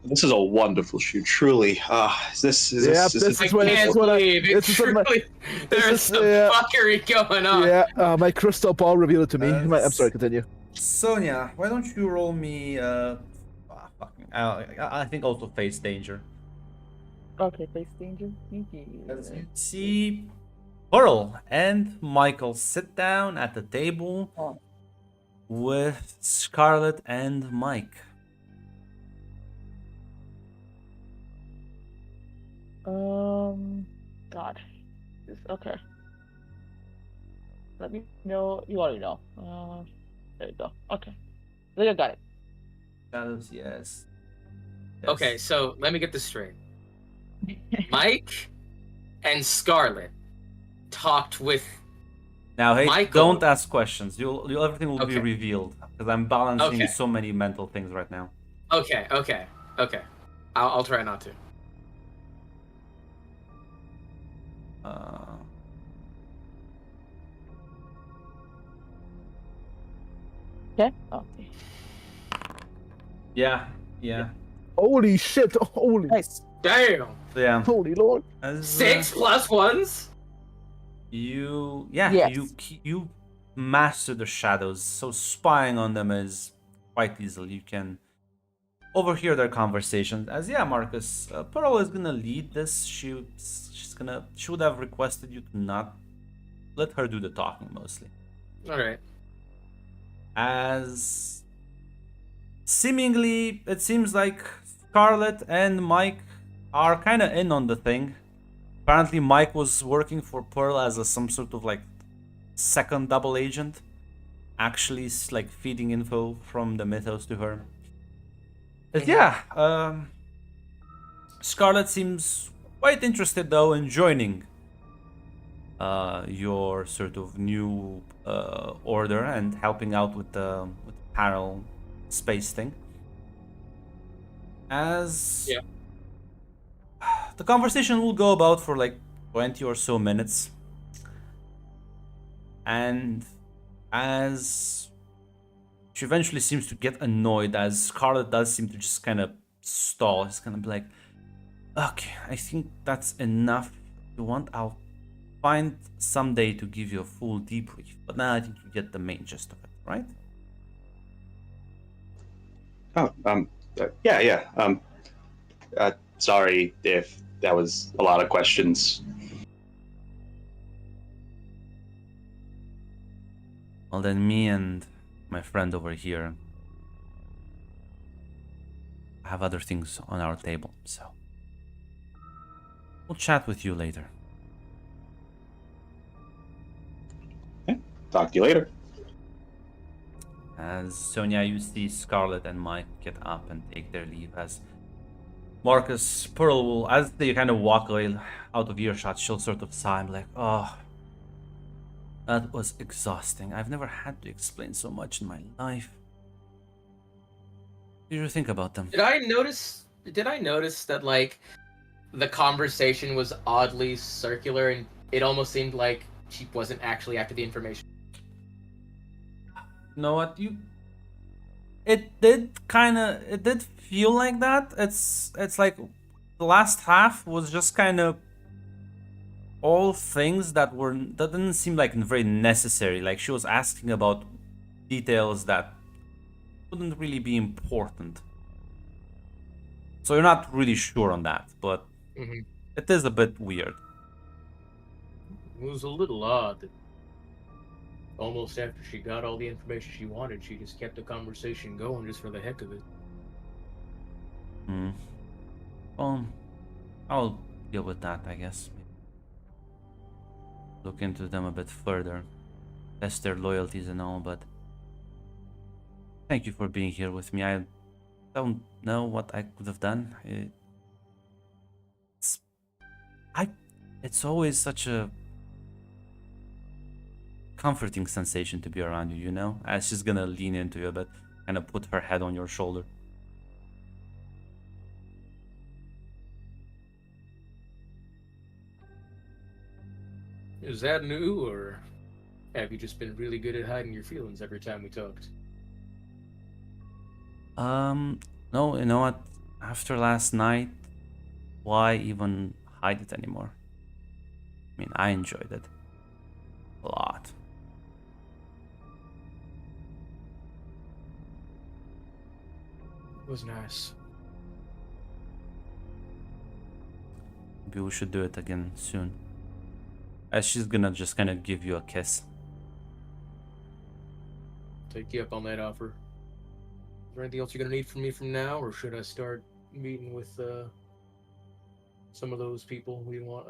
This is a wonderful shoot, truly. Yep, this I is what can't believe it. this is what my Truly, this there's is, some fuckery going on. yeah. My crystal ball revealed it to me. I'm sorry. S- Continue. Sonia, why don't you roll me? I think also face danger. Okay, face danger. As you see Pearl and Michael sit down at the table Oh. with Scarlet and Mike. God. Okay. Let me know. You already know. There you go. Okay. I think I got it. Shadows, yes. Okay, so let me get this straight. Mike and Scarlet talked with. Now, hey, Michael. don't ask questions. Everything will be Okay. revealed because I'm balancing Okay. so many mental things right now. Okay. I'll try not to. Uh, Okay. Okay. yeah. Holy shit! Holy, Nice. Damn. Yeah. holy lord! As, 6 plus 1s? Yes. You master the shadows, so spying on them is quite easily. You can overhear their conversations. As Marcus, Pearl is gonna lead this. She would have requested you to not let her do the talking mostly. Alright. As seemingly it seems like Scarlet and Mike are kind of in on the thing. Apparently Mike was working for Pearl as some sort of like second double agent, actually like feeding info from the mythos to her. But Scarlet seems quite interested though in joining your sort of new order and helping out with the parallel space thing. As the conversation will go about for like 20 or so minutes. And as she eventually seems to get annoyed, as Scarlet does seem to just kind of stall, he's gonna be like, okay, I think that's enough. If you want, I'll find someday to give you a full debrief. But now I think you get the main gist of it, right? Oh, yeah. Sorry if that was a lot of questions. Well, then me and my friend over here have other things on our table, so we'll chat with you later. Okay. Talk to you later. As Sonia, you see Scarlet and Mike get up and take their leave. As Marcus, Pearl will, as they kind of walk away out of earshot, she'll sort of sigh and be like, oh, that was exhausting. I've never had to explain so much in my life. What did you think about them? Did I notice that like the conversation was oddly circular and it almost seemed like she wasn't actually after the information? You know what? It did feel like that. It's like the last half was just kind of all things that didn't seem like very necessary. Like she was asking about details that wouldn't really be important. So you're not really sure on that, but it is a bit weird. It was a little odd that almost after she got all the information she wanted, she just kept the conversation going just for the heck of it. Well, I'll deal with that, I guess. Look into them a bit further, test their loyalties and all, but thank you for being here with me. I don't know what I could have done. It's always such a comforting sensation to be around you, you know? And she's gonna lean into you a bit, kind of put her head on your shoulder. Is that new, or have you just been really good at hiding your feelings every time we talked? No, you know what? After last night, why even hide it anymore? I mean, I enjoyed it a lot. It was nice. Maybe we should do it again soon. As she's gonna just kind of give you a kiss. Take you up on that offer. Is there anything else you're gonna need from me from now, or should I start meeting with some of those people we want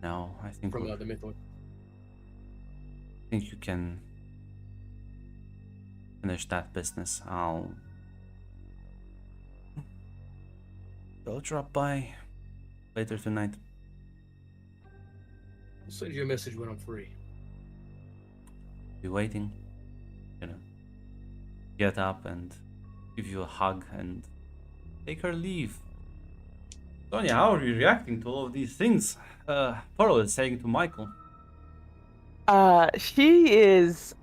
No, I think from we're- the Mythoid? I think you can finish that business. I'll drop by later tonight. I'll send you a message when I'm free. Be waiting. Get up and give you a hug and take her leave. Sonia, how are you reacting to all of these things? Pearl is saying to Michael. She is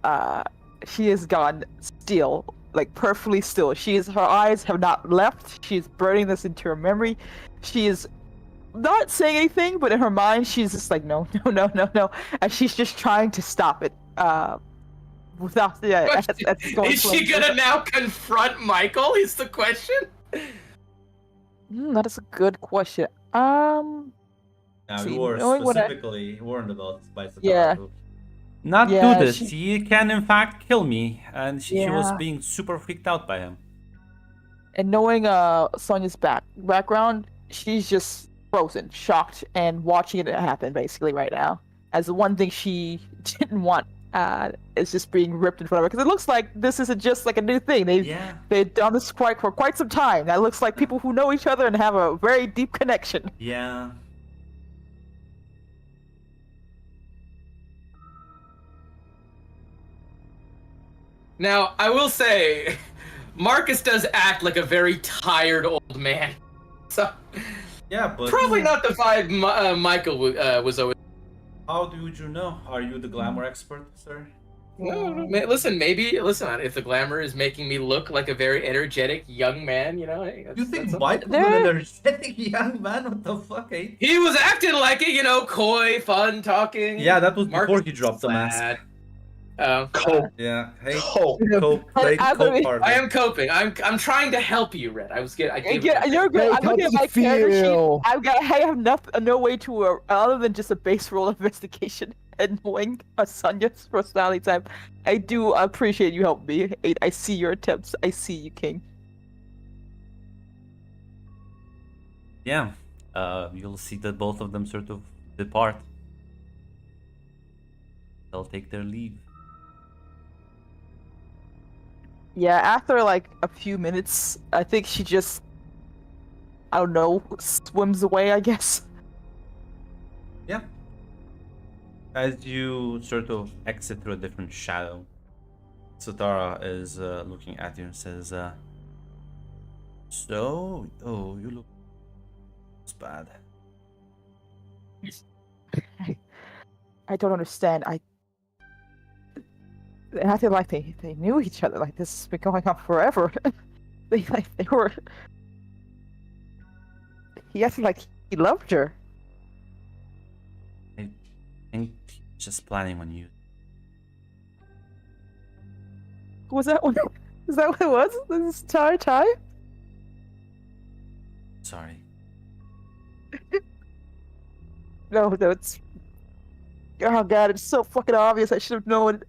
gone still, like perfectly still. Her eyes have not left. She is burning this into her memory. She is not saying anything, but in her mind, she's just like, no, and she's just trying to stop it. Without Is she gonna now confront Michael? Is the question? That is a good question. Now See, you were knowing what I- specifically warned about Spice Yeah. to not Yeah, do this. she- He can in fact kill me, and she was Yeah. being super freaked out by him. And knowing Sonia's background, she's just frozen, shocked, and watching it happen basically right now. As the one thing she didn't want is just being ripped in front of her, because it looks like this isn't just like a new thing. They've done this for quite some time. That looks like people who know each other and have a very deep connection. Yeah. Now, I will say, Marcus does act like a very tired old man. So, Yeah, but probably not the vibe Michael was always. how do you know? Are you the glamour expert, sir? No, listen, if the glamour is making me look like a very energetic young man, you know, hey, You think that's Michael's an energetic young man? What the fuck, eh? he was acting like it, you know, coy, fun, talking. Yeah, that was Marcus before he dropped the mask. sad. Oh, Cope. Yeah, hey, Cope. cope, play I cope mean- hard. I am coping. I'm trying to help you, Red. I gave Yeah, you're good. Hey, I'm looking at how my does it character sheet. feel? I have no way to other than just a base roll investigation and knowing Sonia's personality type. I do appreciate you helping me. I see your attempts. I see you, King. Yeah, you'll see that both of them sort of depart. They'll take their leave. Yeah, after like a few minutes, I think she just, I don't know, swims away, I guess. Yeah. As you sort of exit through a different shadow, Satara is looking at you and says, so, oh, you look bad. I don't understand. I acted like they knew each other. Like this has been going on forever. they were. He acted like he loved her. I think he's just planning on you. Was that what? Is that what it was? This entire time? Sorry. No, it's. Oh god, it's so fucking obvious. I should have known.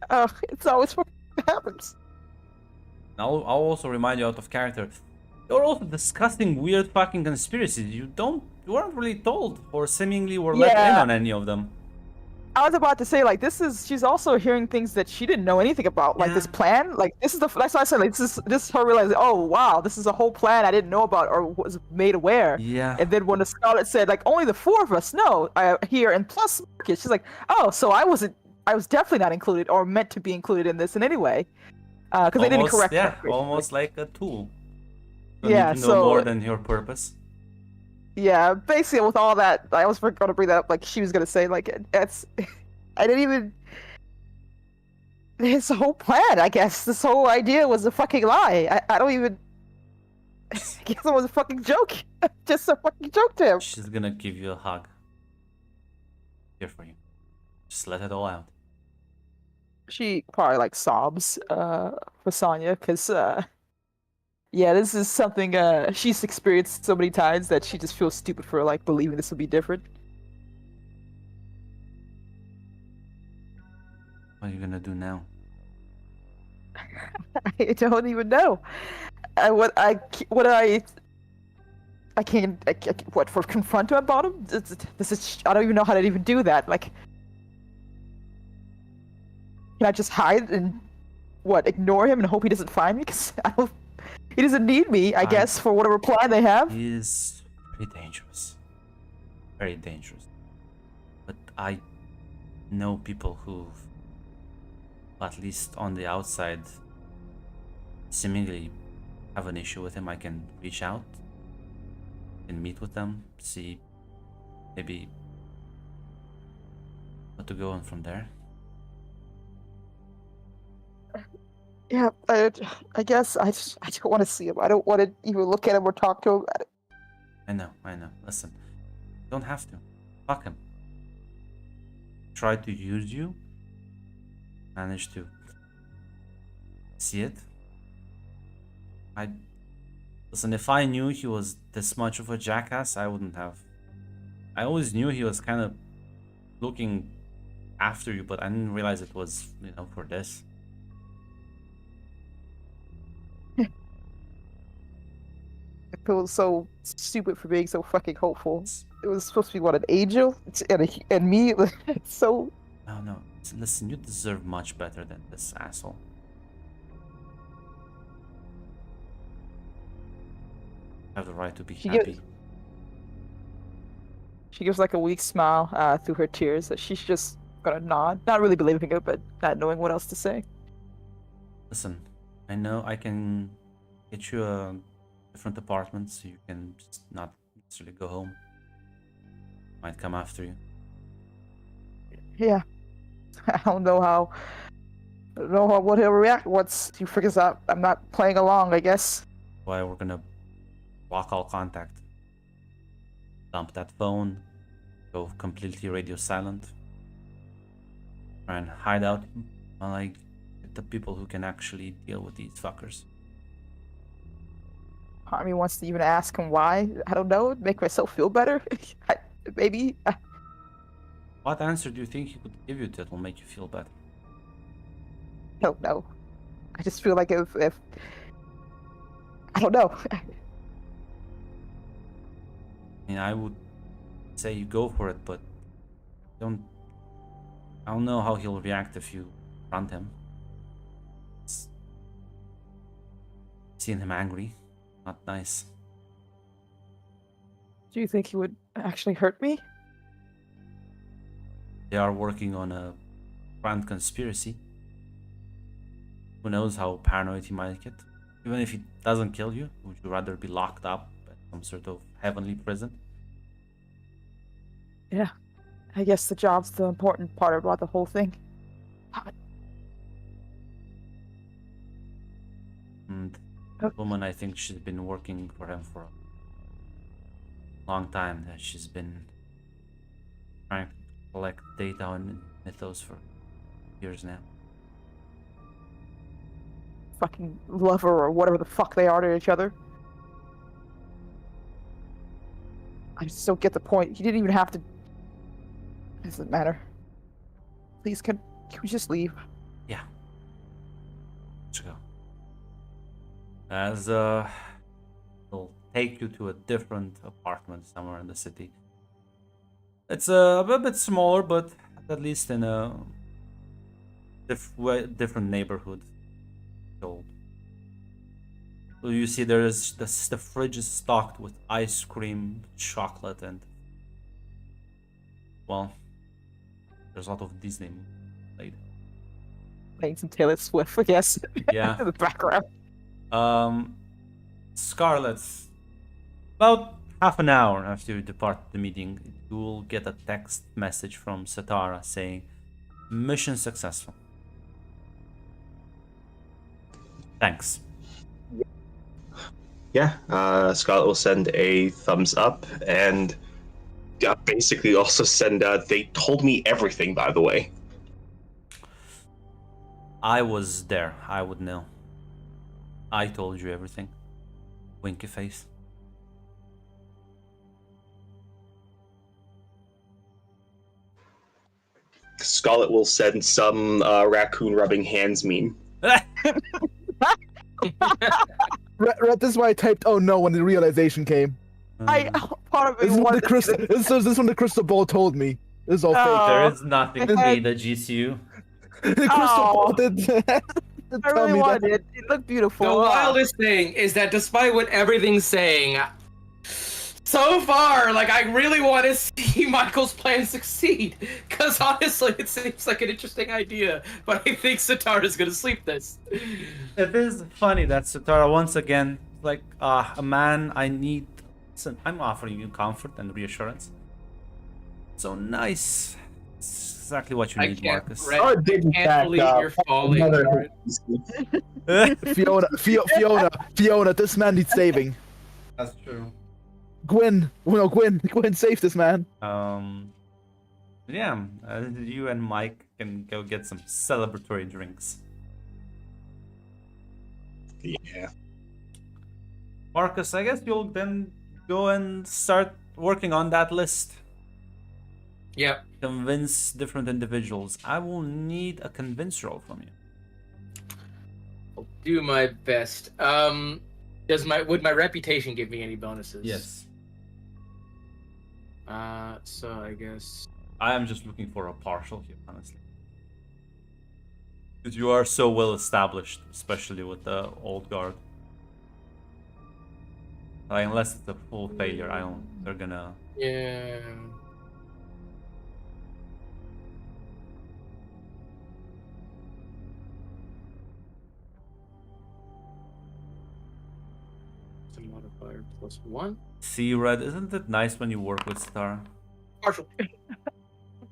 It's always fucking happens. I'll also remind you out of character. You're also discussing weird fucking conspiracies. You weren't really told, or seemingly were let in Yeah. on any of them. I was about to say, like, she's also hearing things that she didn't know anything about, like this Yeah. plan. Like, that's what I said, like, this is her realizing, oh wow, this is a whole plan I didn't know about or was made aware. Yeah. And then when the Scarlet said, like, only the four of us know here, and plus Marcus, she's like, oh, so I I was definitely not included or meant to be included in this in any way. Because they didn't Almost, correct yeah, that. Basically. almost like a tool. Don't need Yeah, to know more so than your purpose. yeah, basically with all that, I was going to bring that up. Like she was going to say, like it's, I didn't even. His whole plan, I guess, this whole idea was a fucking lie. I don't even. I guess it was a fucking joke. Just a fucking joke to him. She's gonna give you a hug. Here for you. Just let it all out. She probably like sobs for Sonya because yeah, this is something she's experienced so many times that she just feels stupid for like believing this would be different. What are you gonna do now? I don't even know. What I can't what for confront him about him. This is I don't even know how to even do that. Like, can I just hide and what ignore him and hope he doesn't find me? Because he doesn't need me, I guess, for whatever plan they have. He is very dangerous. Very dangerous. But I know people who, at least on the outside, seemingly have an issue with him. I can reach out and meet with them, see maybe what to go on from there. Yeah, I guess I don't want to see him. I don't want to even look at him or talk to him. I know. Listen, you don't have to. Fuck him. Try to use you. Manage to see it. Listen, if I knew he was this much of a jackass, I wouldn't have. I always knew he was kind of looking after you, but I didn't realize it was, for this. I feel so stupid for being so fucking hopeful. It was supposed to be what, an angel, and me. It's so. No. Listen, you deserve much better than this asshole. You have the right to be happy. She gives like a weak smile through her tears. That she's just gonna nod, not really believing it, but not knowing what else to say. Listen, I know I can get you a different apartment so you can just not necessarily go home. Might come after you. Yeah. I don't know how. I don't know what he'll react once he figures out I'm not playing along, I guess. Why we're gonna block all contact. Dump that phone. Go completely radio silent. Try and hide out while I get the people who can actually deal with these fuckers. Part of me wants to even ask him why. I don't know. Make myself feel better. Maybe. What answer do you think he could give you that will make you feel better? I don't know. I just feel like if I don't know. I mean, I would say you go for it, but I don't know how he'll react if you confront him. Seeing him angry, not nice. Do you think he would actually hurt me? They are working on a grand conspiracy. Who knows how paranoid he might get? Even if he doesn't kill you, would you rather be locked up at some sort of heavenly prison? Yeah. I guess the job's the important part about the whole thing. And the woman, I think she's been working for him for a long time. That she's been trying to collect data on Mythos for years now. Fucking lover or whatever the fuck they are to each other. I just don't get the point. He didn't even have to. It doesn't matter. Please, can we just leave? Yeah. Let's go. As we'll take you to a different apartment somewhere in the city. It's a bit smaller, but at least in a different neighborhood. So you see there's the fridge is stocked with ice cream, chocolate, and well, there's a lot of Disney movies. Like playing some Taylor Swift, I guess, Yeah. in the background. Scarlet, about half an hour after you depart the meeting, you will get a text message from Satara saying, "Mission successful. Thanks." Yeah, Scarlet will send a thumbs up and basically also send, they told me everything, by the way. I was there. I would know. I told you everything. Winky face. Scarlet will send some raccoon rubbing hands meme. This is why I typed "oh no" when the realization came. Part of me This is what wanted the to crystal. This is one the crystal ball told me. This is all fake. There Oh. is nothing I had- made at GCU. The crystal ball Oh. did. I really wanted it. It looked beautiful. The wildest thing is that despite what everything's saying, so far, like, I really want to see Michael's plan succeed. Because honestly, it seems like an interesting idea. But I think Satara's gonna sleep this. It is funny that Satara once again, like, a man I need. Listen, I'm offering you comfort and reassurance. So nice. It's exactly what you I need, can't, Marcus. Brett, Oh, it did, in can't fact, believe you're falling another- for it. Fiona, this man needs saving. That's true. Gwen, save this man. Yeah, you and Mike can go get some celebratory drinks. Yeah. Marcus, I guess you'll then go and start working on that list. Yep. Convince different individuals. I will need a convince roll from you. I'll do my best. Would my reputation give me any bonuses? Yes. So I guess I am just looking for a partial here, honestly. Because you are so well established, especially with the old guard. Like, unless it's a full failure, they're gonna... yeah. It's a modifier +1. See, Red, isn't it nice when you work with Star? Partial.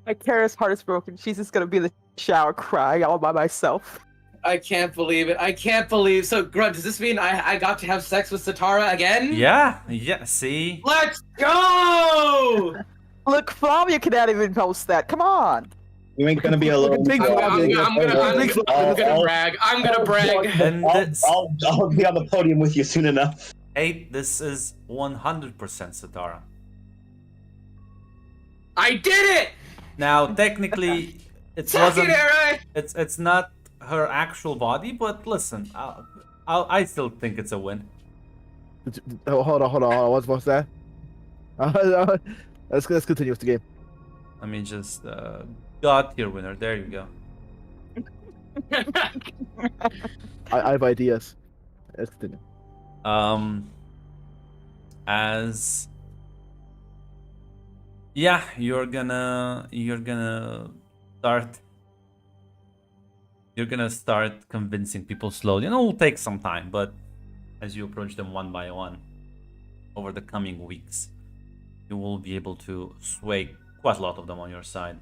My Kara's heart is broken. She's just gonna be in the shower crying all by myself. I can't believe it. I can't believe. So, Grunt, does this mean I got to have sex with Satara again? Yeah, see? Let's go! Look, Flavia cannot even post that. Come on. You ain't gonna be alone. Big I'm Flavia. gonna brag. I'm gonna brag. And this... I'll be on the podium with you soon enough. 8, this is 100% Satara. I did it! Now, technically, it Suck wasn't... it, Eric! It's not her actual body, but listen, I still think it's a win. Hold on. What's that? Let's continue with the game. Let me just God tier winner. There you go. I have ideas. Let's continue. As yeah, you're gonna start convincing people slowly. And it will take some time, but as you approach them one by one over the coming weeks, you will be able to sway quite a lot of them on your side.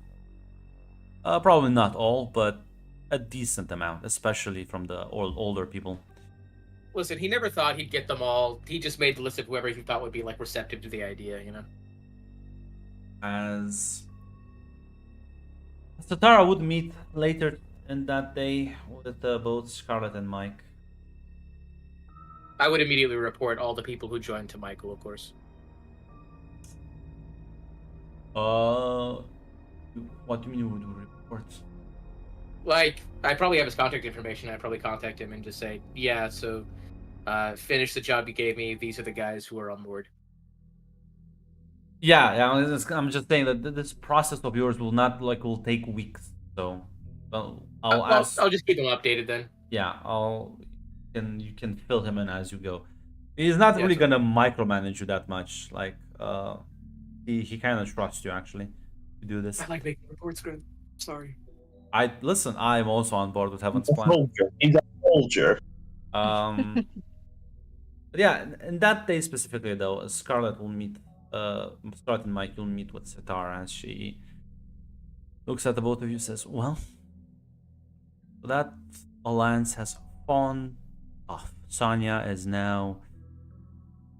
Probably not all, but a decent amount, especially from the older people. Listen, he never thought he'd get them all. He just made the list of whoever he thought would be like receptive to the idea, you know? As Satara would meet later in that day with both Scarlet and Mike. I would immediately report all the people who joined to Michael, of course. What do you mean you would report? Like, I probably have his contact information. I'd probably contact him and just say, yeah, so finish the job you gave me. These are the guys who are on board. Yeah, I'm just saying that this process of yours will take weeks. So, I'll just keep him updated then. Yeah, you can fill him in as you go. He's not really gonna micromanage you that much. Like, he kind of trusts you actually to do this. I like making reports, good. Sorry. I'm also on board with Heaven's He's a plan. soldier. He's a soldier. But yeah, in that day specifically, though, Scarlet and Mike will meet with Sitar as she looks at the both of you, says, "Well, that alliance has fallen off. Sonya is now,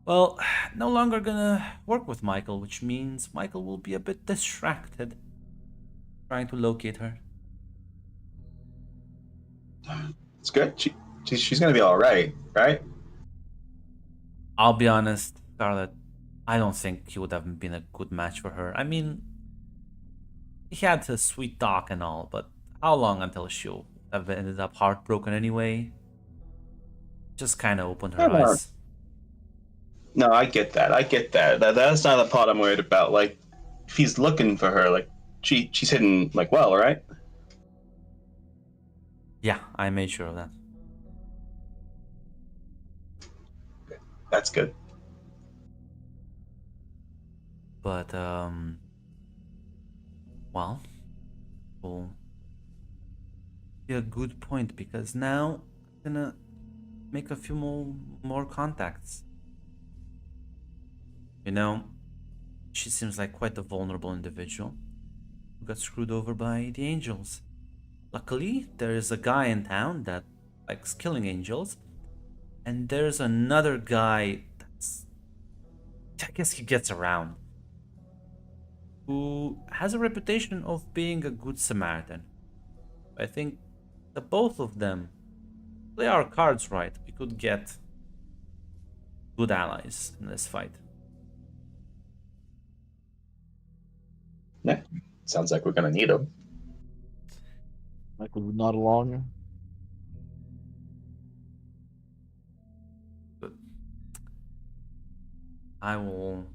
well, no longer gonna work with Michael, which means Michael will be a bit distracted trying to locate her." It's good. She's gonna be all right, right? I'll be honest, Scarlet, I don't think he would have been a good match for her. I mean, he had a sweet talk and all, but how long until she'll have ended up heartbroken anyway? Just kind of opened her Yeah. eyes. No, I get that. That's not the part I'm worried about. Like, if he's looking for her, like she's hidden like well, right? Yeah, I made sure of that. That's good. But, well, will be a good point because now I'm gonna make a few more contacts. You know, she seems like quite a vulnerable individual who got screwed over by the angels. Luckily, there is a guy in town that likes killing angels, and there's another guy that's, I guess he gets around, who has a reputation of being a good Samaritan. I think the both of them play our cards right. We could get good allies in this fight. Yeah, sounds like we're gonna need him. Michael would nod along. Good. I will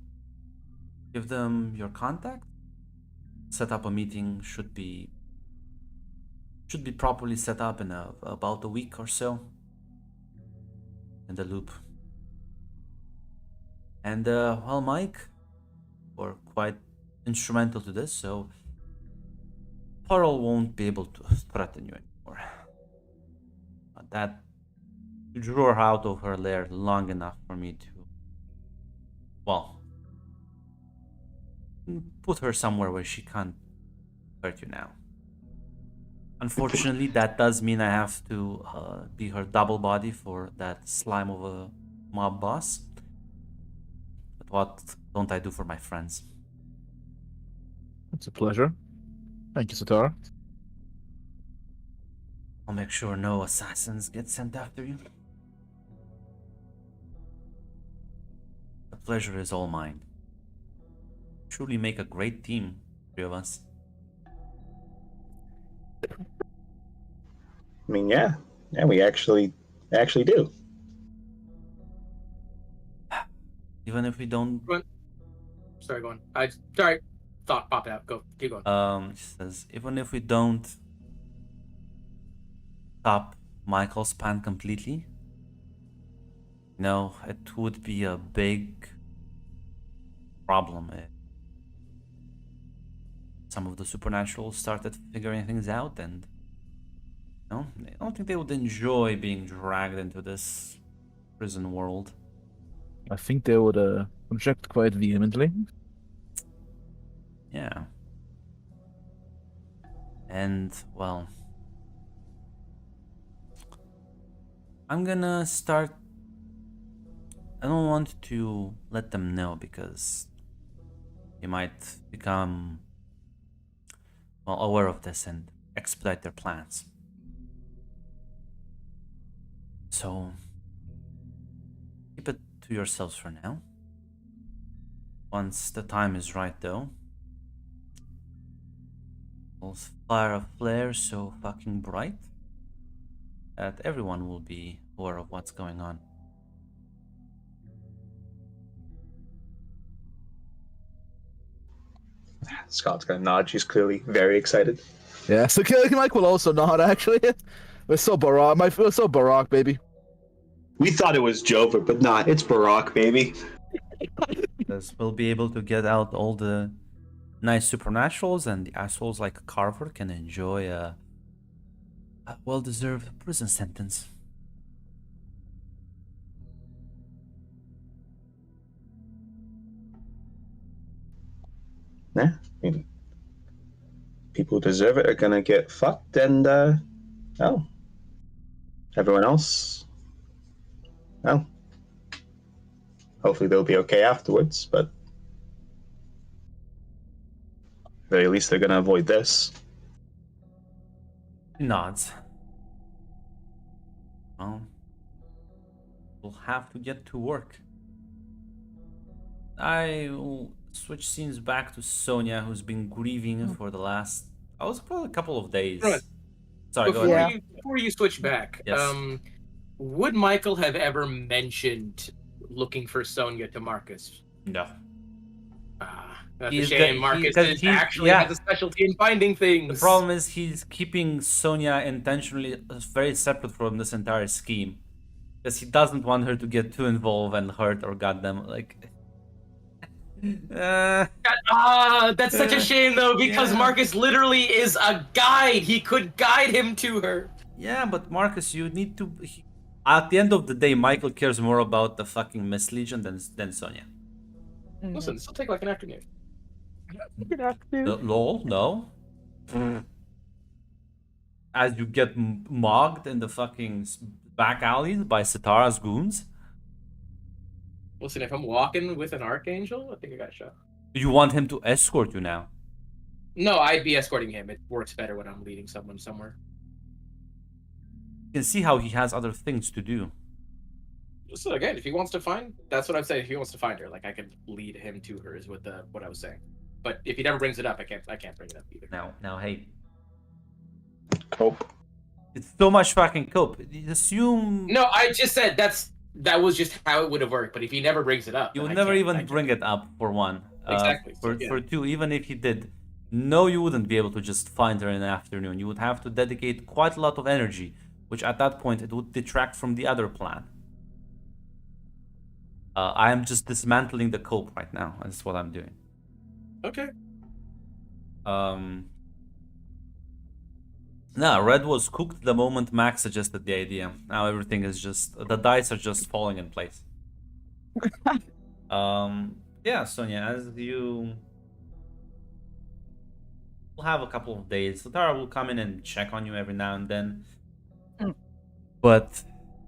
give them your contact. Set up a meeting. Should be properly set up in about a week or so. In the loop. And well, Mike, were quite instrumental to this, so Pearl won't be able to threaten you anymore. That you drew her out of her lair long enough for me to, well, put her somewhere where she can't hurt you now. Unfortunately, that does mean I have to be her double body for that slime of a mob boss. But what don't I do for my friends? It's a pleasure. Thank you, Satara. I'll make sure no assassins get sent after you. The pleasure is all mine. Truly make a great team, three of us. I mean, yeah, we actually do. Even if we don't, Sorry, go on. Sorry, thought popped out. Keep going. she says, even if we don't stop Michael's plan completely, no, it would be a big problem if some of the supernaturals started figuring things out, and no, I don't think they would enjoy being dragged into this prison world. I think they would object quite vehemently. Yeah. And, well, I'm gonna start. I don't want to let them know because they might become, well, aware of this and expedite their plans. So, keep it to yourselves for now. Once the time is right, though, we'll fire a flare so fucking bright that everyone will be aware of what's going on. Scott's gonna nod. She's clearly very excited. Yeah, so Mike will also nod, actually. We're so Barack. We're so Barack, baby. We thought it was Jover, but not. It's Barack, baby. Because we'll be able to get out all the nice supernaturals, and the assholes like Carver can enjoy a a well-deserved prison sentence. Yeah, I mean, people who deserve it are gonna get fucked, and oh, everyone else, well, hopefully they'll be okay afterwards. But at the very least, they're gonna avoid this. He nods. Well, we'll have to get to work. I will switch scenes back to Sonia, who's been grieving for the last, I was probably a couple of days. Right. Sorry, go Before ahead. before you switch back, Yes. would Michael have ever mentioned looking for Sonia to Marcus? No. That's He's a shame. got- Marcus because he's- actually yeah. has a specialty in finding things. The problem is he's keeping Sonia intentionally very separate from this entire scheme. Because he doesn't want her to get too involved and hurt or goddamn, like... That's such a shame though, because Yeah. Marcus literally is a guide. He could guide him to her. Yeah, but Marcus, you need to... At the end of the day, Michael cares more about the fucking Miss Legion than Sonia. Listen, this will take like an afternoon. Lol, no. As you get mogged in the fucking back alleys by Sitara's goons, Listen, if I'm walking with an archangel, I think I got shot. you want him to escort you now. No, I'd be escorting him. It works better when I'm leading someone somewhere. You can see how he has other things to do. So again, if he wants to find, that's what I'm saying. If he wants to find her, like I could lead him to her, is what I was saying. But if he never brings it up, I can't bring it up either. Now, hey, Cope. it's so much fucking cope. You assume No, I just said that was just how it would have worked. But if he never brings it up, you then would I never can't- even I can't. bring it up for one. Exactly, so, For yeah. for two, even if he did, no, you wouldn't be able to just find her in the afternoon. You would have to dedicate quite a lot of energy, which at that point it would detract from the other plan. I am just dismantling the cope right now. That's what I'm doing. Okay. No, red was cooked the moment Max suggested the idea. Now everything is just the dice are just falling in place. Yeah, Sonia, as you will have a couple of days, Tara will come in and check on you every now and then. But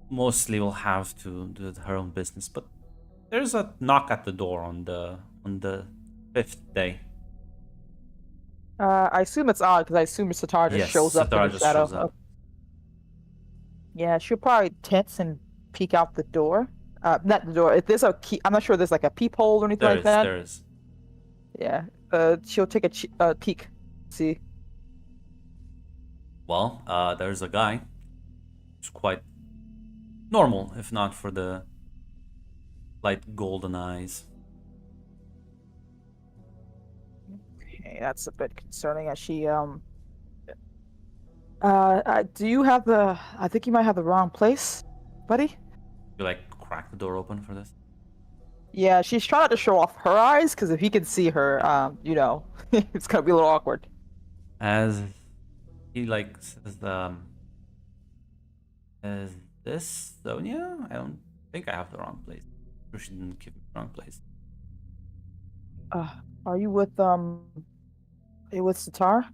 mostly will have to do her own business. But there's a knock at the door on the 5th day. I assume it's odd because I assume Satara just Yes, shows up Satara in the just shadow. shows up. Yeah, she'll probably tense and peek out the door. Not the door. If there's a key, I'm not sure there's like a peephole or anything like that. There is. Yeah. She'll take a peek. See. Well, there's a guy. It's quite normal, if not for the light golden eyes. Okay, that's a bit concerning. As she do you have the? I think you might have the wrong place, buddy. You like crack the door open for this? Yeah, she's trying not to show off her eyes because if he can see her, it's gonna be a little awkward. As he like says, is this Sonia? I don't think I have the wrong place. Or she didn't give me the wrong place. Are you with Sitar?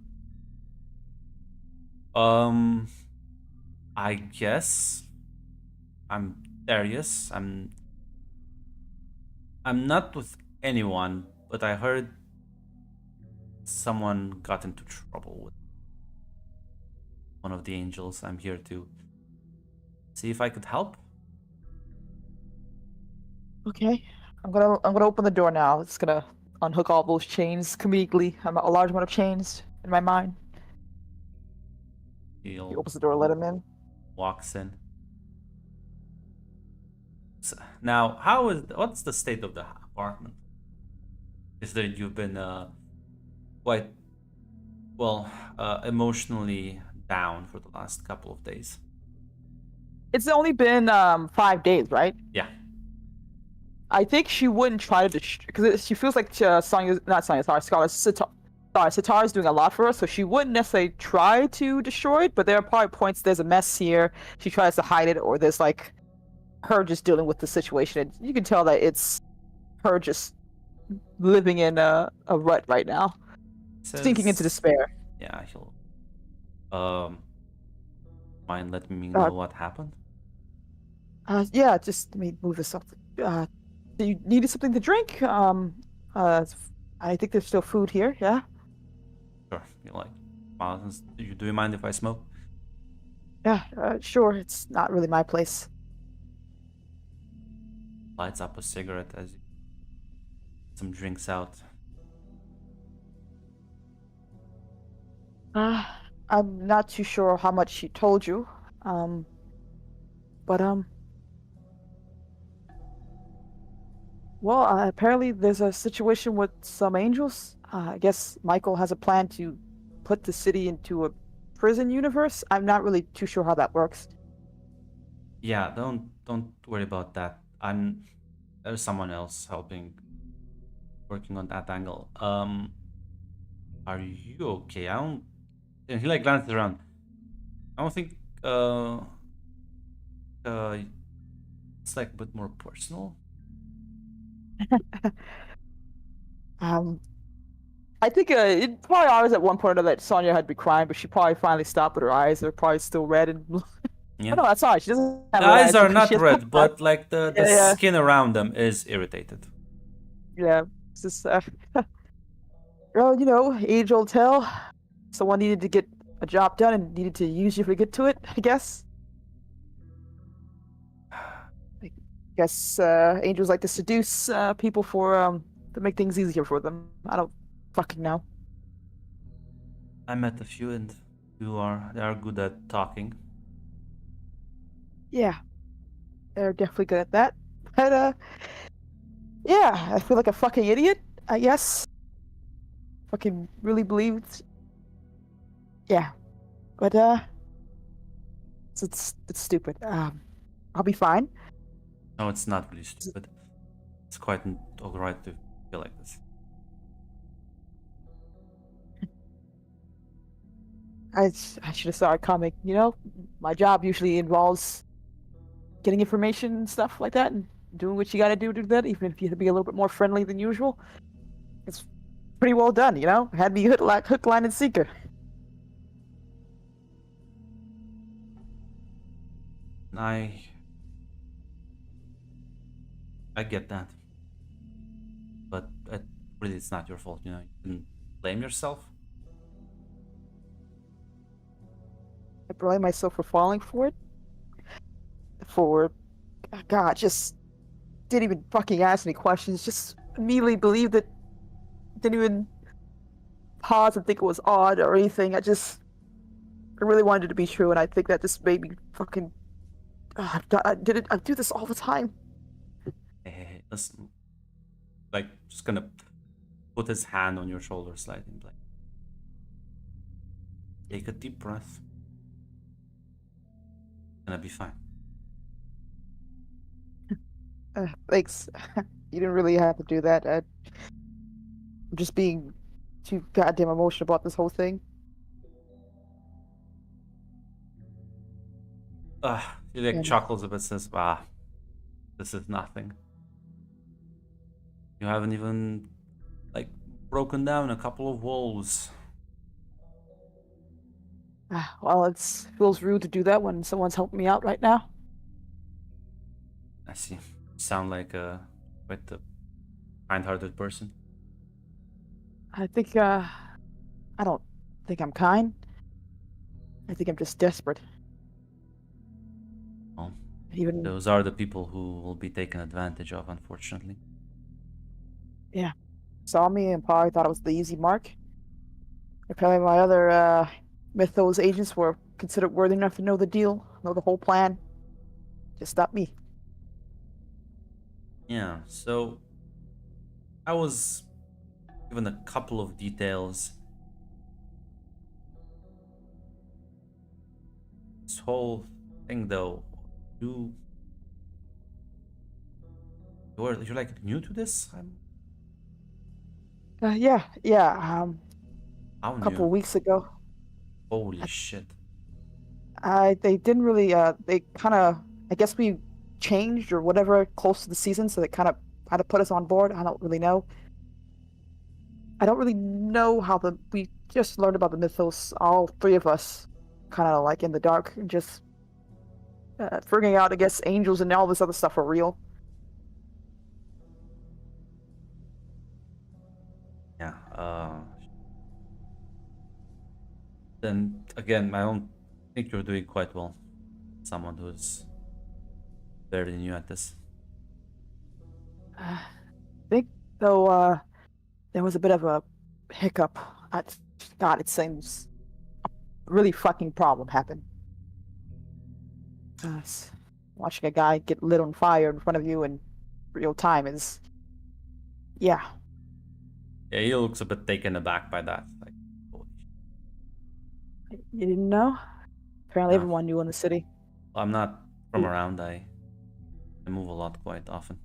I guess I'm Darius. I'm not with anyone, but I heard someone got into trouble with one of the angels. I'm here to see if I could help. Okay, I'm gonna open the door now. It's gonna unhook all those chains comedically. I'm a large amount of chains in my mind. He He opens the door, let him in. walks in. Now, what's the state of the apartment? Is that you've been quite emotionally down for the last couple of days? It's only been 5 days, right? Yeah. I think she wouldn't try to because she feels like Sonya, not Sonya, sorry, Scarlet sorry, Sitara's doing a lot for us, so she wouldn't necessarily try to destroy it, but there are probably points there's a mess here. She tries to hide it, or there's like her just dealing with the situation. And you can tell that it's her just living in a rut right now, sinking into Says, despair. yeah, he'll mind letting me Uh, know what happened. Yeah, just let me move this up. Do you needed something to drink? I think there's still food here. Yeah. Sure. You like, smiles. Do you mind if I smoke? Yeah. Sure. It's not really my place. Lights up a cigarette as you some drinks out. Uh, I'm not too sure how much she told you. Um, but well, apparently there's a situation with some angels. I guess Michael has a plan to put the city into a prison universe. I'm not really too sure how that works. Yeah, don't worry about that. There's someone else helping, working on that angle. Are you okay? I don't. And he like glances around. I don't think uh it's like a bit more personal. Um, I think it probably always at one point or that Sonya had been crying, but she probably finally stopped with her eyes. They're probably still red and. Yeah. Oh, no, that's alright. She doesn't have The red eyes eyes are because not she has red, black. but like the Yeah, skin around them is irritated. yeah. It's just, well, age-old tale. Someone needed to get a job done and needed to use you to get to it, I guess. I guess angels like to seduce people for to make things easier for them. I don't fucking know. I met a few and they are good at talking. Yeah, they're definitely good at that. But yeah, I feel like a fucking idiot. I guess. Fucking really believed. Yeah, but it's stupid. I'll be fine. No, it's not really stupid. It's quite alright to feel like this. I should have saw it coming. My job usually involves getting information and stuff like that, and doing what you got to do that. Even if you have to be a little bit more friendly than usual, it's pretty well done. Had me hook, line, and sinker. I I get that, but really, it's not your fault. You can blame yourself. I blame myself for falling for it. For God, just didn't even fucking ask any questions. Just immediately believed it. Didn't even pause and think it was odd or anything. I really wanted it to be true, and I think that just made me fucking. I do this all the time. Hey, listen. Like, just gonna put his hand on your shoulder slightly, like, take a deep breath. Gonna be fine. Thanks. You didn't really have to do that. I'm just being too goddamn emotional about this whole thing. He like And chuckles a bit, says, this is nothing. You haven't even like broken down a couple of walls. well, it feels rude to do that when someone's helping me out right now. I see. You sound like quite a kind-hearted person. I think I don't think I'm kind. I think I'm just desperate. Well, Even those are the people who will be taken advantage of, unfortunately. saw me and probably thought it was the easy mark. Apparently, my other Mythos agents were considered worthy enough to know the deal, know the whole plan. Just not me. Yeah, so I was given a couple of details. This whole thing, though, you you're like new to this. Yeah. How a couple new? of weeks ago. Holy shit. They didn't really they kind of, I guess we changed or whatever close to the season, so they kind of had to put us on board. I don't really know. I don't really know how we just learned about the mythos, all three of us, kind of like in the dark, and just figuring out, I guess, angels and all this other stuff are real. Yeah. Then again, I don't think you're doing quite well. Someone who's very new at this. I think though there was a bit of a hiccup. God, it seems a really fucking problem happened. Watching a guy get lit on fire in front of you in real time is, yeah. Yeah, he looks a bit taken aback by that. Like, holy You didn't know? Apparently, no. everyone knew in the city. I'm not from around. I move a lot quite often.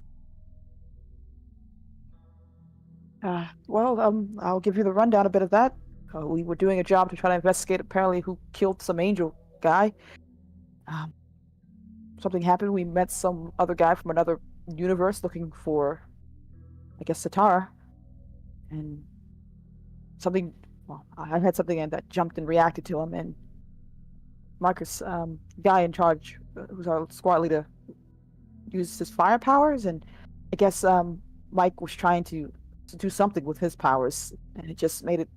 Well, I'll give you the rundown a bit of that. We were doing a job to try to investigate apparently who killed some angel guy. Um, Something happened. We met some other guy from another universe looking for, I guess, Satara. And something, well, I had something that jumped and reacted to him. And Marcus, guy in charge, who's our squad leader, used his fire powers. And I guess Mike was trying to do something with his powers. And it just made it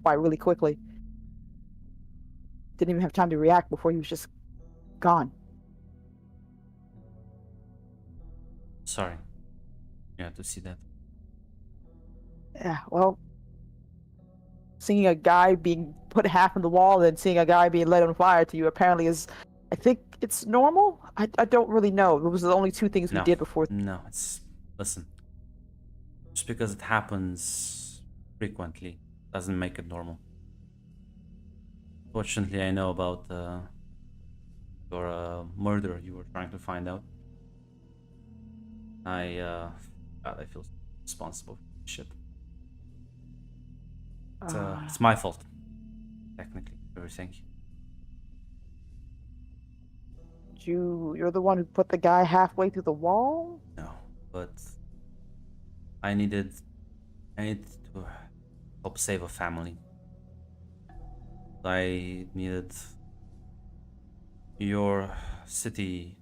quite really quickly. Didn't even have time to react before he was just gone. Sorry. You have to see that. Yeah, well, seeing a guy being put half in the wall and then seeing a guy being lit on fire to you apparently is, I think it's normal. I don't really know. Those are the only two things we No. did before. No, it's listen. Just because it happens frequently doesn't make it normal. Fortunately, I know about your murder you were trying to find out. God, I feel responsible for this shit. It's my fault, technically, everything. You're the one who put the guy halfway through the wall? No, but I needed to help save a family. I needed your city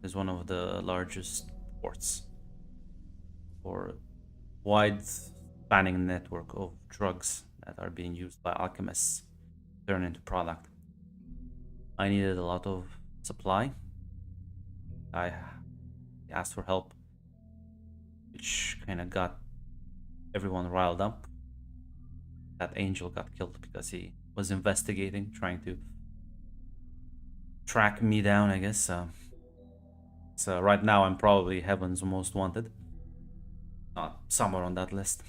is one of the largest ports for wide spanning network of drugs that are being used by alchemists to turn into product. I needed a lot of supply. I asked for help, which kind of got everyone riled up. That angel got killed because he was investigating, trying to track me down, I guess. So right now I'm probably Heaven's most wanted. Not somewhere on that list.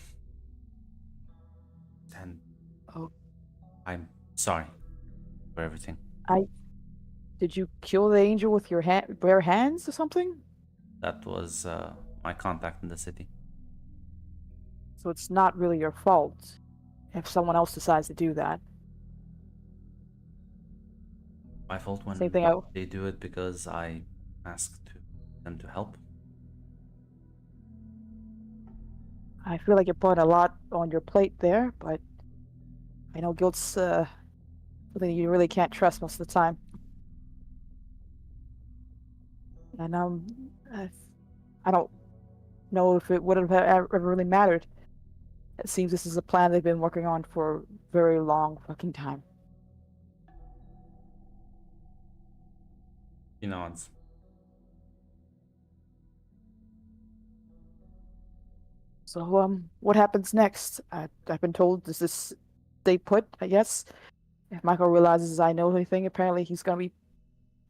And Oh, I'm sorry for everything. did you kill the angel with your bare hands or something? That was my contact in the city. So it's not really your fault if someone else decides to do that. My fault when Same thing. they do it because I asked them to help. I feel like you're putting a lot on your plate there, but I know guilt's something you really can't trust most of the time. And I don't know if it would have ever really mattered. It seems this is a plan they've been working on for a very long fucking time. He nods. So what happens next? I've been told this is stay put, I guess. If Michael realizes I know anything, apparently he's gonna be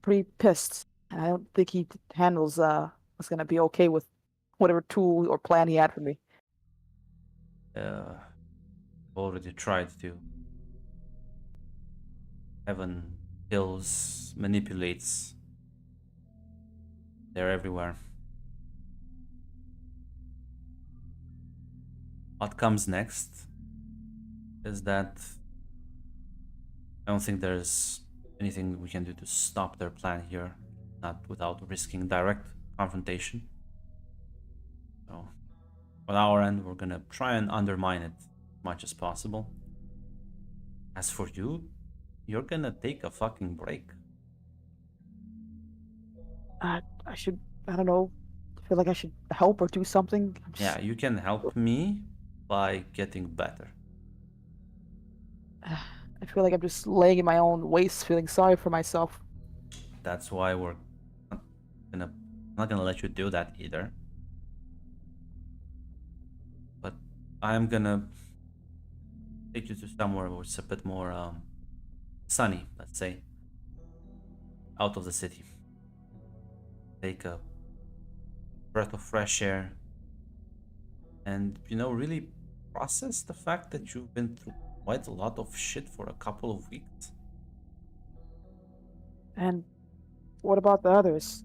pretty pissed. And I don't think he handles what's gonna be okay with whatever tool or plan he had for me. Already tried to. Heaven kills, manipulates. They're everywhere. What comes next? is that I don't think there's anything we can do to stop their plan here, not without risking direct confrontation. So, on our end, we're gonna try and undermine it as much as possible. As for you, you're gonna take a fucking break. I should. I don't know. I feel like I should help or do something. Yeah, you can help me by getting better. I feel like I'm just laying in my own waste, feeling sorry for myself. That's why we're not not gonna let you do that either. But I'm gonna take you to somewhere where it's a bit more sunny, let's say, out of the city. Take a breath of fresh air, and really process the fact that you've been through quite a lot of shit for a couple of weeks. And what about the others?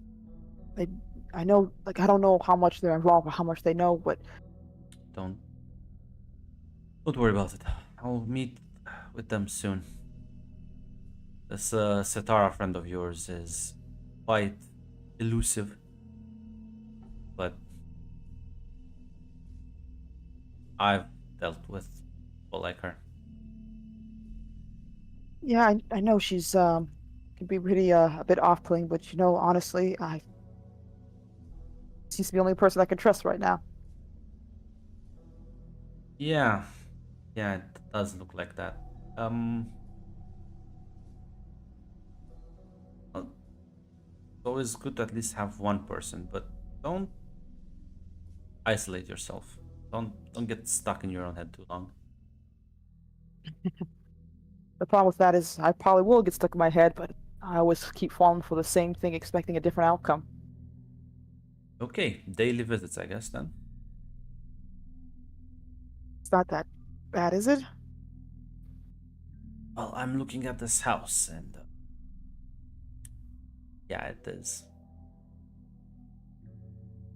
I know, like, I don't know how much they're involved or how much they know, but Don't don't worry about it. I'll meet with them soon. This Satara friend of yours is quite elusive, but I've dealt with people like her. yeah, I know she's can be pretty a bit off-putting, but honestly, I she's the only person I can trust right now. Yeah, yeah, it does look like that. Well, it's always good to at least have one person, but don't isolate yourself. Don't get stuck in your own head too long. The problem with that is I probably will get stuck in my head, but I always keep falling for the same thing, expecting a different outcome. Okay, daily visits, I guess then. It's not that bad, is it? Well, I'm looking at this house, and yeah, it is.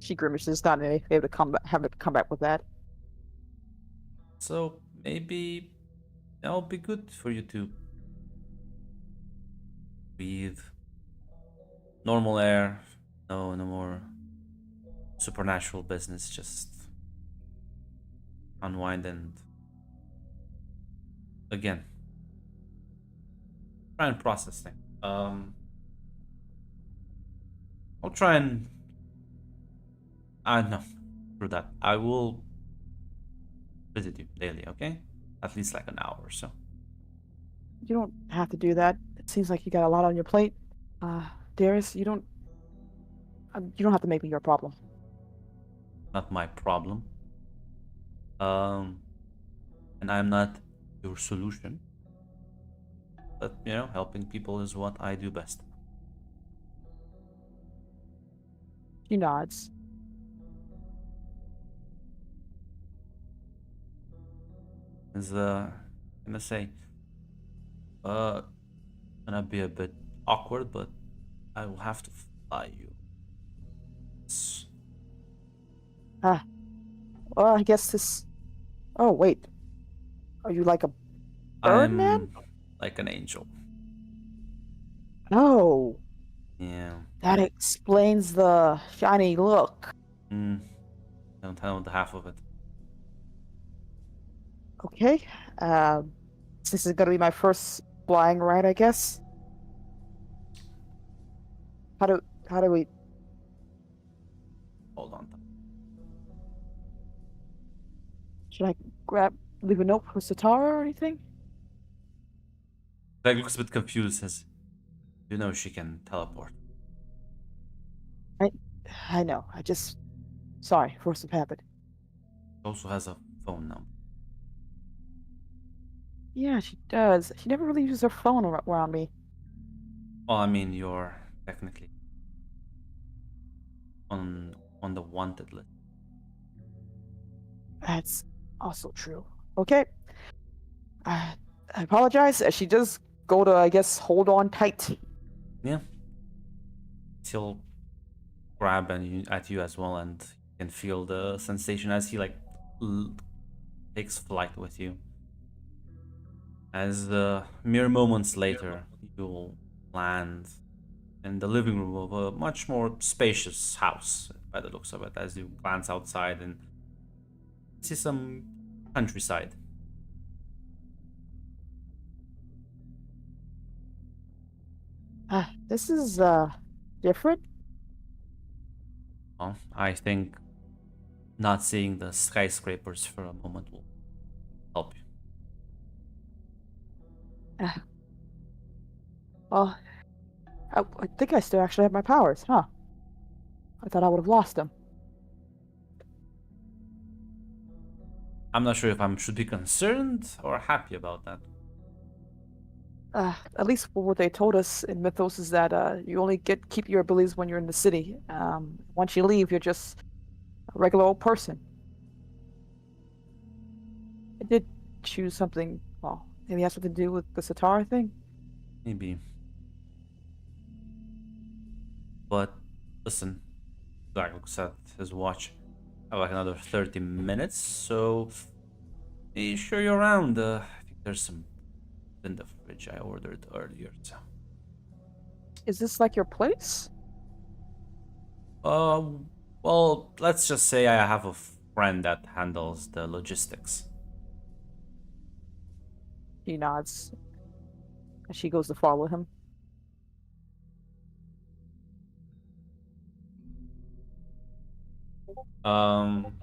She grimaces, not able to have it come back with that. So maybe that'll be good for you to breathe normal air. No more supernatural business. Just unwind and again try and process things. I'll try and no, through that I will visit you daily. Okay, at least like an hour or so. You don't have to do that. It seems like you got a lot on your plate. Darius, you don't have to make me your problem. Not my problem. And I'm not your solution. But helping people is what I do best. She nods. Is gonna say, gonna be a bit awkward, but I will have to fly you. Well, I guess this. Oh wait, are you like a I'm Birdman? like an angel. No, Yeah. that explains the shiny look. Don't know the half of it. Okay. This is gonna be my first flying ride, I guess. How do we? Hold on. Should I leave a note for Satara or anything? Greg looks a bit confused. Says, she can teleport. I know. Sorry for what's happened. She also has a phone number. Yeah, she does. She never really uses her phone around me. Well, I mean, you're technically on the wanted list. That's also true. Okay. I apologize. She does go to, I guess, hold on tight. Yeah. He'll grab at you as well, and you can feel the sensation as he takes flight with you. As mere moments later, you'll land in the living room of a much more spacious house, by the looks of it, as you glance outside and see some countryside. This is different. Well, I think not seeing the skyscrapers for a moment will help you. Well, I think I still actually have my powers, huh? I thought I would have lost them. I'm not sure if I should be concerned or happy about that. At least what they told us in Mythos is that you only keep your abilities when you're in the city. Once you leave, you're just a regular old person. I did choose something. Well, maybe it has something to do with the Sitar thing. Maybe. But listen, Zach looks at his watch. I have like another 30 minutes, so be sure you're around. I think there's some in the fridge I ordered earlier. So. Is this like your place? Uh, well, let's just say I have a friend that handles the logistics. She nods. And she goes to follow him. Um,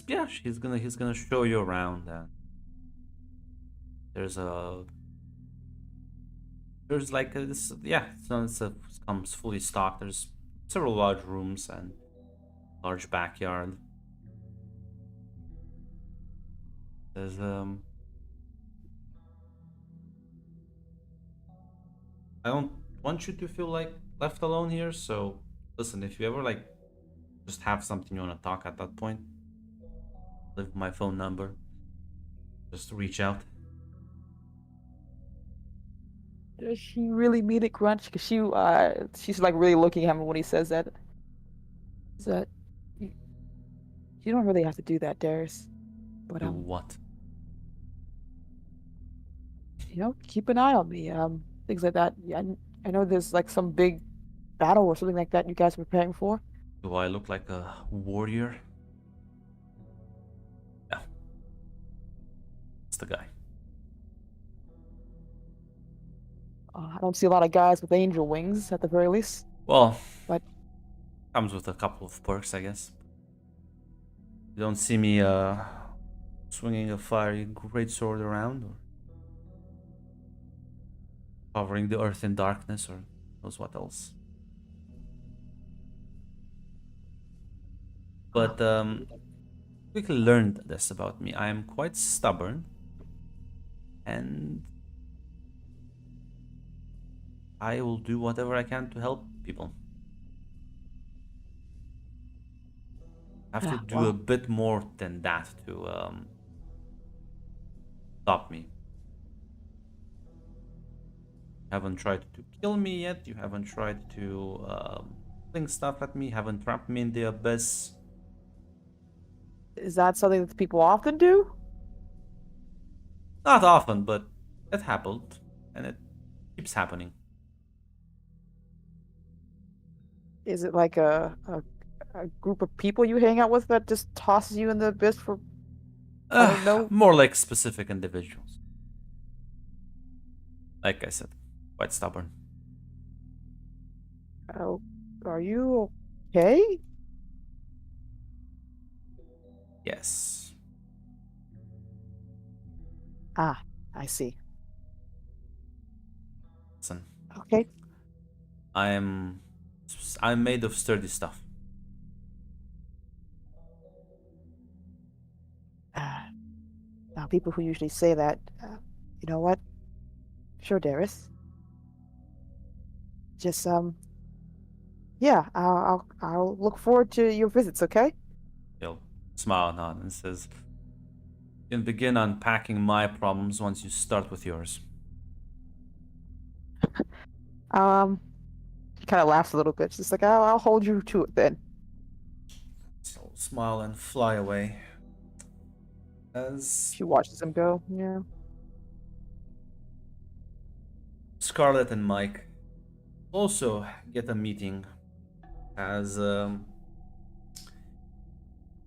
yeah, he's gonna show you around. There's like this, yeah, it comes fully stocked. There's several large rooms and large backyard. There's I don't want you to feel like left alone here, so listen, if you ever like just have something you want to talk at that point, leave my phone number. Just reach out. Does she really mean it, Grunch? Because she's like really looking at him when he says that. Is that you don't really have to do that, Darius. But Do what? keep an eye on me. Things like that. Yeah, I know there's like some big battle or something like that you guys are preparing for. Do I look like a warrior? Yeah. It's the guy. I don't see a lot of guys with angel wings, at the very least. Well, But comes with a couple of perks, I guess. You don't see me swinging a fiery greatsword around or covering the earth in darkness or knows what else. But quickly learned this about me. I am quite stubborn and I will do whatever I can to help people. I have to do a well, bit more than that to stop me. You haven't tried to kill me yet. You haven't tried to fling stuff at me. Haven't trapped me in the abyss. is that something that people often do? Not often, but it happened, and it keeps happening. Is it like a group of people you hang out with that just tosses you in the abyss for I don't know? More like specific individuals. Like I said, quite stubborn. Oh, are you okay? Yes. Ah, I see. Listen, Okay. I'm made of sturdy stuff. Now, people who usually say that, you know what? Sure, Darius. Just yeah, I'll look forward to your visits. Okay. He'll smile and nod and says, "You can begin unpacking my problems once you start with yours." She kind of laughs a little bit. She's like, I'll hold you to it then. So smile and fly away. As She watches him go. Yeah. Scarlett and Mike also get a meeting as a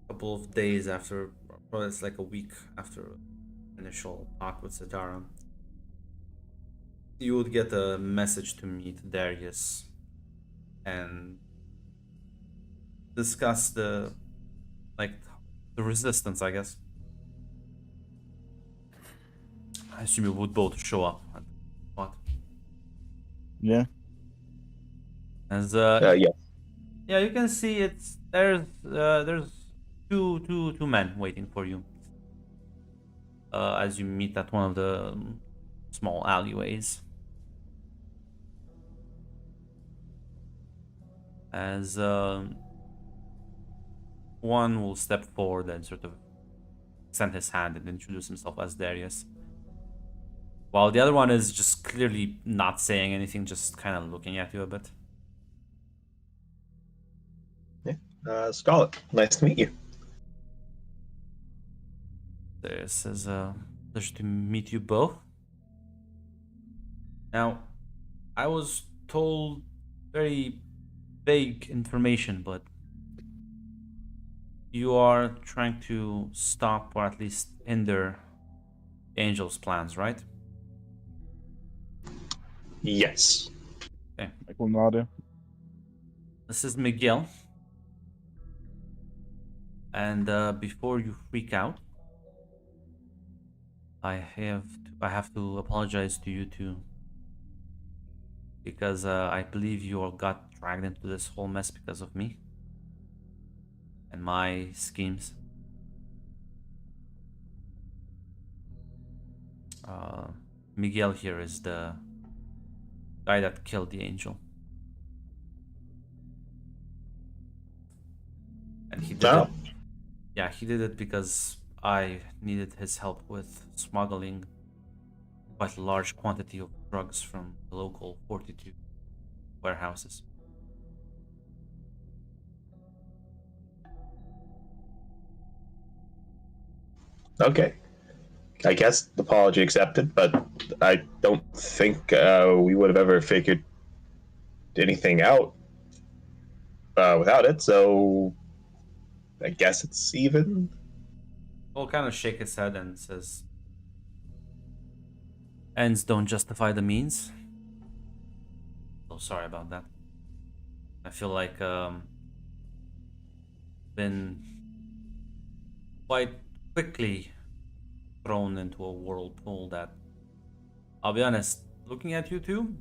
couple of days after, probably it's like a week after initial talk with Sadara, you would get a message to meet Darius and discuss like the resistance, I guess. I assume you would both show up at the spot. Yeah. As Yeah. yeah, you can see there's two men waiting for you. As you meet at one of the small alleyways. As one will step forward and sort of extend his hand and introduce himself as Darius, while the other one is just clearly not saying anything, just kind of looking at you a bit. Scarlett, nice to meet you. Darius says, pleasure to meet you both. Now, I was told very vague information, but you are trying to stop or at least hinder Angel's plans, right? Yes. Michael Nada. This is Miguel. And before you freak out, I have to apologize to you two, because I believe you all got dragged into this whole mess because of me and my schemes. Miguel here is the guy that killed the angel. And he did it. Yeah, he did it because I needed his help with smuggling quite a large quantity of drugs from the local 42 warehouses. Okay. I guess apology accepted, but I don't think we would have ever figured anything out without it, so I guess it's even. He'll kind of shake his head and says, ends don't justify the means. So sorry about that. I feel like been quite quickly thrown into a whirlpool that, I'll be honest, looking at you two,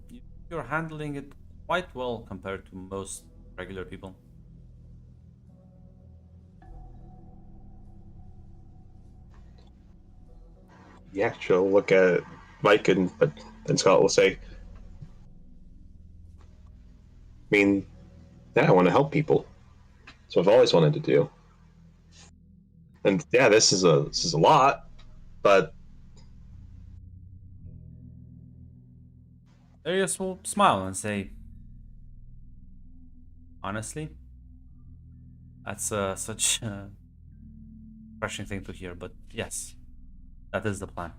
you're handling it quite well compared to most regular people. Yeah, she'll look at Mike and Scott will say, I mean, yeah, I want to help people. So I've always wanted to do. And yeah, this is a lot, but Darius will smile and say, honestly, that's such a refreshing thing to hear, but yes, that is the plan.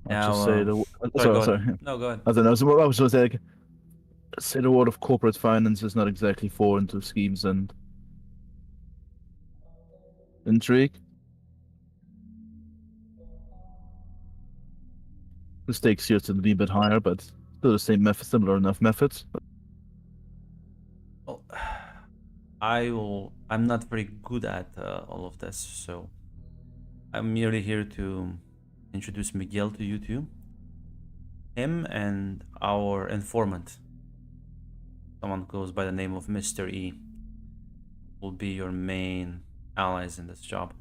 I'll just say the. Sorry, go Sorry. ahead. No, go ahead. I don't know. So I was just like, say the word of corporate finance is not exactly foreign to schemes and intrigue. The stakes here to be a bit higher, but still the same method, similar enough methods. Well, I'm not very good at all of this, so I'm merely here to introduce Miguel to you two. Him and our informant, someone who goes by the name of Mr. E, will be your main allies in this job.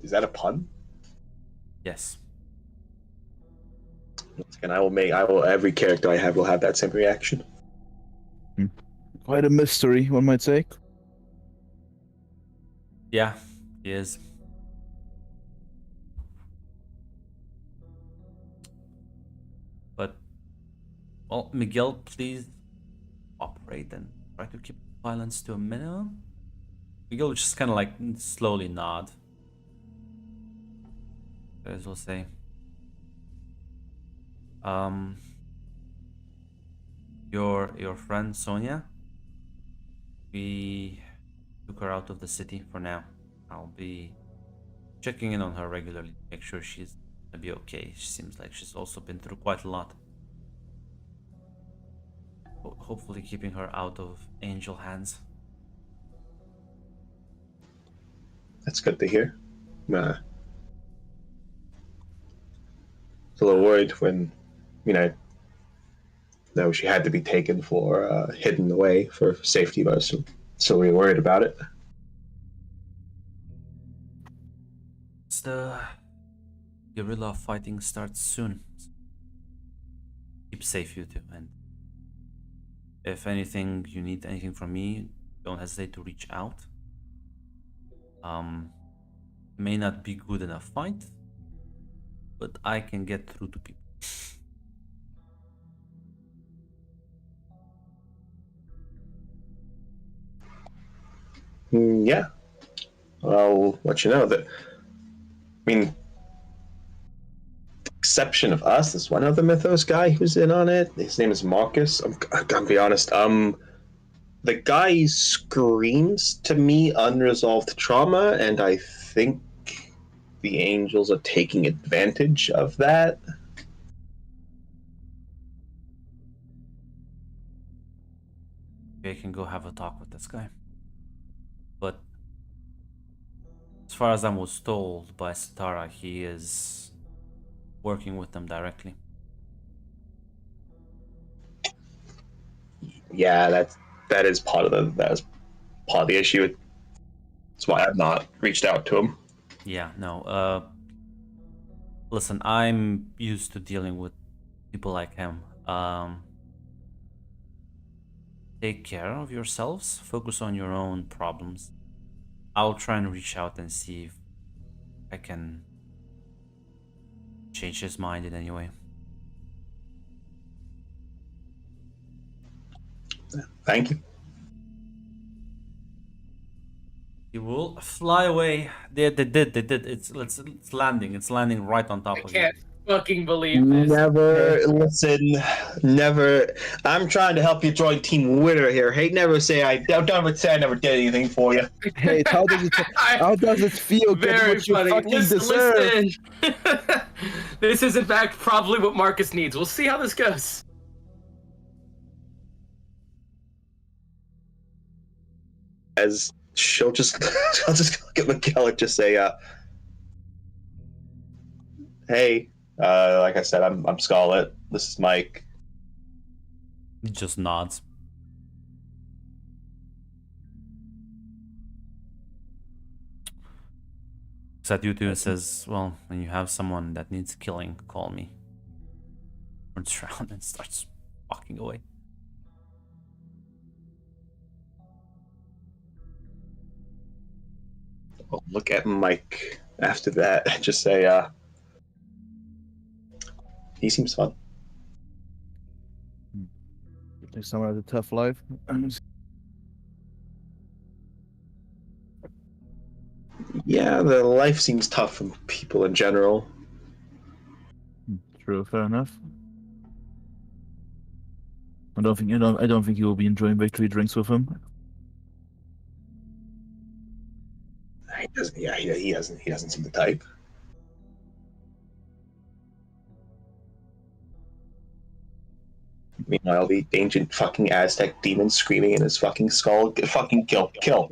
is that a pun? Yes. And I will every character I have will have that same reaction. Quite a mystery, one might say. Yeah, he is. But, well, Miguel, please cooperate and try to keep violence to a minimum. Miguel will just kind of like slowly nod. As we'll say. Your friend Sonia, we took her out of the city for now. I'll be checking in on her regularly, make sure she's gonna be okay. She seems like she's also been through quite a lot. Hopefully keeping her out of angel hands. That's good to hear. I was a little worried when, no, she had to be taken for hidden away for safety, but I was still really worried about it. The guerrilla fighting starts soon. Keep safe, you two, and if anything, you need anything from me, don't hesitate to reach out. May not be good in a fight, but I can get through to people. Yeah, I'll let you know that. I mean, exception of us, there's one other Mythos guy who's in on it. His name is Marcus. I'm gonna be honest. The guy screams to me unresolved trauma, and I think the angels are taking advantage of that. I can go have a talk with this guy. But as far as I was told by Sitara, he is working with them directly. Yeah, that is part of the issue. That's why I've not reached out to him. Yeah, no. Listen, I'm used to dealing with people like him. Take care of yourselves. Focus on your own problems. I'll try and reach out and see if I can change his mind in any way. Thank you. He will fly away. They did. It's landing. It's landing right on top I of you. can't fucking believe this. Never. I'm trying to help you join Team Winner here. Hey, never say I never did anything for you. Hey, how does it feel getting Very what you funny. fucking deserve? Listen. This is in fact probably what Marcus needs. We'll see how this goes. As she'll just look at Miguel and just say, "Hey, like I said, I'm Scarlet. This is Mike." He just nods. Looks at you two and says, "Well, when you have someone that needs killing, call me." Turns around and starts walking away. I'll look at Mike after that and just say, "He seems fun." Think someone has a tough life. Yeah, the life seems tough for people in general. True, fair enough. I don't think you will be enjoying victory drinks with him. He doesn't. Yeah, he doesn't seem the type. Meanwhile, the ancient fucking Aztec demon screaming in his fucking skull, fucking kill. Kill.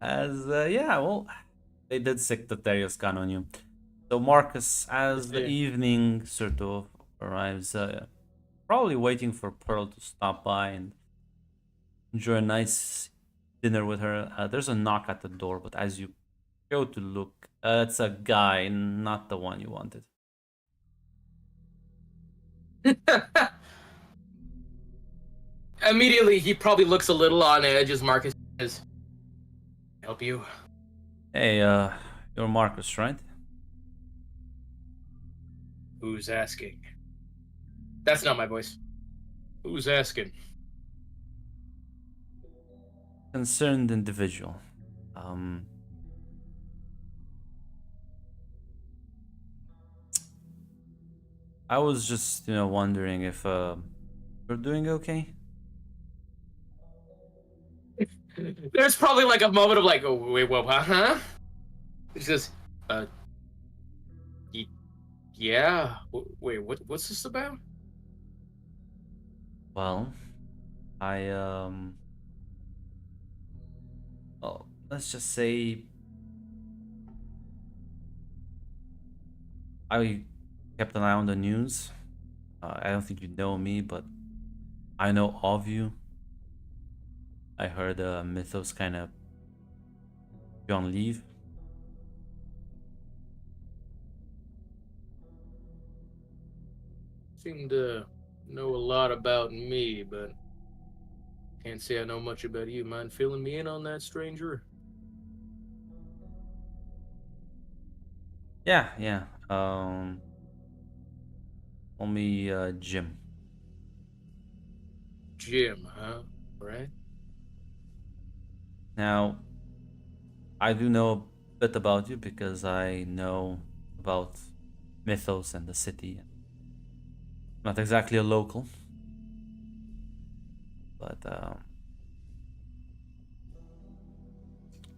As yeah, well, they did sick the Darius gun on you. So Marcus, as the evening sort of arrives, probably waiting for Pearl to stop by and enjoy a nice dinner with her. There's a knock at the door, but as you go to look, it's a guy, not the one you wanted. Immediately, he probably looks a little on edge as Marcus says, "Help you?" Hey, you're Marcus, right? Who's asking? That's not my voice. Who's asking? Concerned individual. I was just, wondering if you're doing okay. There's probably like a moment of like, oh wait, what? Huh? It's just, uh, yeah. Wait, what's this about? Well, I well, let's just say I kept an eye on the news. I don't think you know me, but I know of you. I heard Mythos kind of be on leave. Seem to know a lot about me, but can't say I know much about you. Mind filling me in on that, stranger? Yeah, yeah. Only Jim. Jim, huh? Right? Now, I do know a bit about you because I know about Mythos and the city. Not exactly a local, but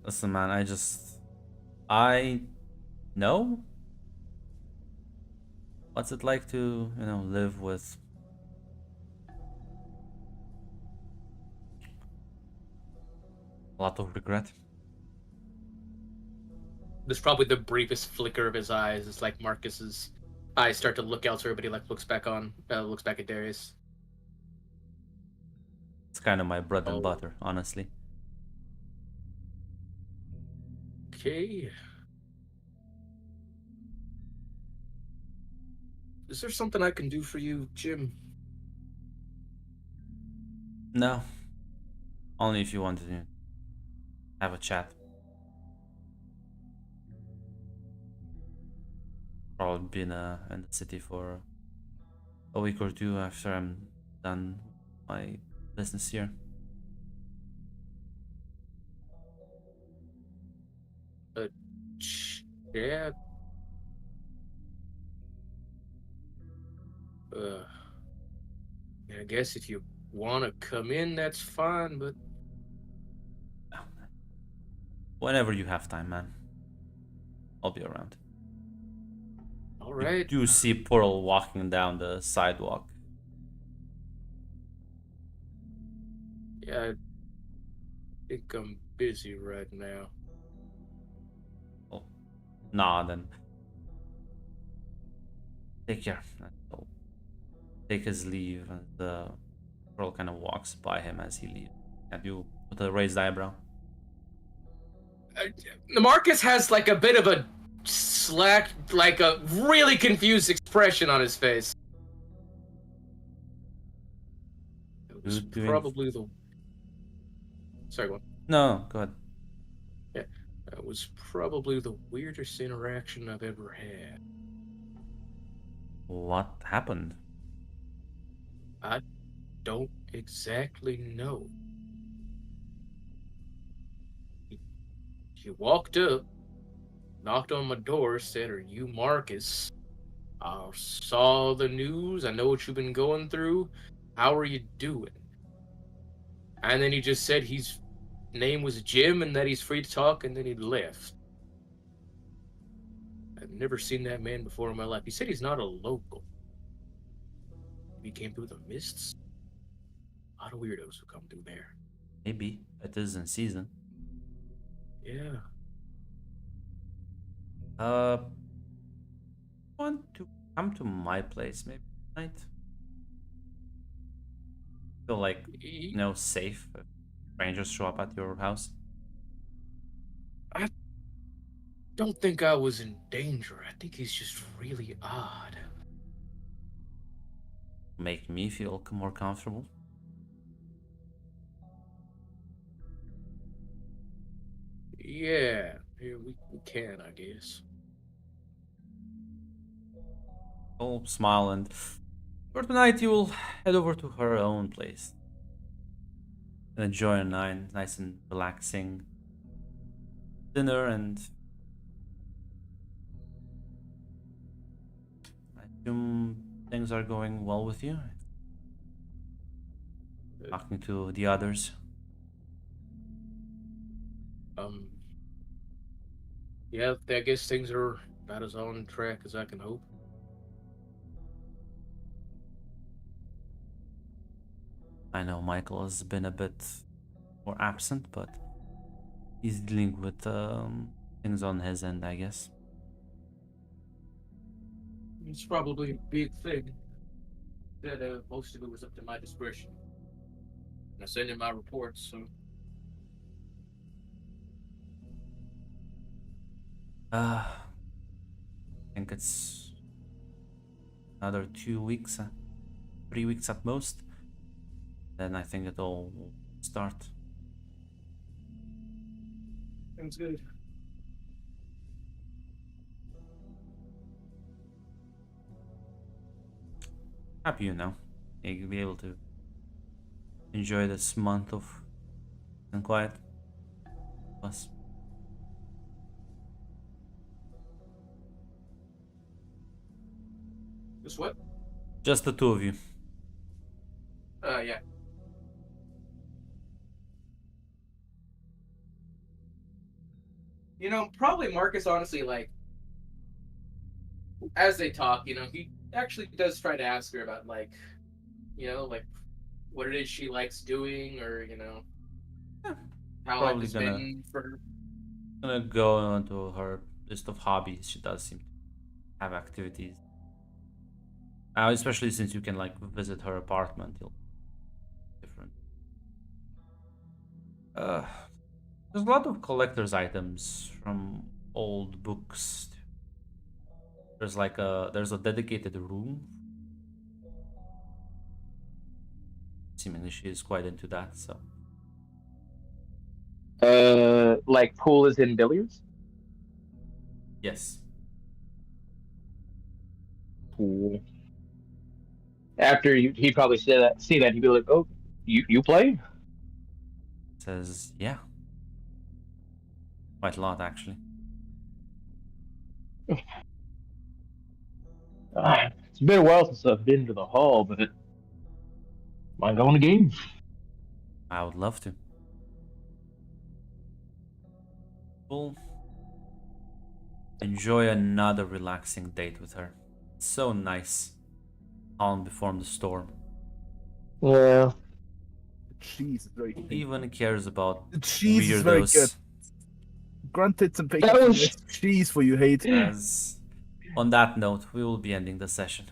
listen, man. I know what's it like to live with a lot of regret. There's probably the briefest flicker of his eyes. It's like Marcus's eyes start to look elsewhere, but he like looks back at Darius. It's kind of my bread and Oh, butter, honestly. okay. Is there something I can do for you, Jim? No, only if you want to have a chat. Probably be in the city for a week or two after I'm done my business here. Uh, yeah. Uh, I guess if you want to come in, that's fine, but Whenever you have time, man, I'll be around. all You right. do see Pearl walking down the sidewalk. Yeah, I think I'm busy right now. Oh, nah, then take care. I'll take his leave, and Pearl kind of walks by him as he leaves. And you with a raised eyebrow. Marcus has like a bit of a like a really confused expression on his face. It was You doing? probably the. Sorry, what? No, go ahead. Yeah, that was probably the weirdest interaction I've ever had. What happened? I don't exactly know. He walked up, knocked on my door, said, "Are you Marcus? I saw the news. I know what you've been going through. How are you doing?" And then he just said his name was Jim and that he's free to talk, and then he left. I've never seen that man before in my life. He said he's not a local. He came through the mists. A lot of weirdos who come through there. Maybe it is in season. Yeah. Want to come to my place maybe tonight? Feel like safe if strangers show up at your house. I don't think I was in danger. I think he's just really odd. Make me feel more comfortable. Yeah, we can, I guess. I'll smile and For tonight, you will head over to her own place and enjoy a nice and relaxing dinner. And I assume things are going well with you. Talking to the others. Yeah, I guess things are about as on track as I can hope. I know Michael has been a bit more absent, but he's dealing with things on his end, I guess. It's probably a big thing. That most of it was up to my discretion. I sent in my reports, so I think it's another 2 weeks, 3 weeks at most. Then I think it all will start. sounds good. Happy you know. You'll be able to enjoy this month of and quiet. Plus, Just what? just the two of you. Yeah. You know, probably Marcus, honestly, like, as they talk, he actually does try to ask her about, like, like, what it is she likes doing, or, how life Probably has been for her. gonna go onto her list of hobbies. She does seem to have activities. Especially since you can like visit her apartment. You'll different. There's a lot of collector's items from old books. There's a dedicated room. Seemingly she is quite into that, so Like pool is in billiards. yes. Cool. After he'd probably see that, he'd be like, "Oh, you play?" Says yeah. Quite a lot actually. It's been a while since I've been to the hall, but mind going to game? I would love to. We'll enjoy another relaxing date with her. It's so nice. Calm before the storm. Yeah. The cheese is very good. Even cares about The cheese is very good. weirdos. Granted some bacon That for was- this cheese for you hate. As on that note, we will be ending the session.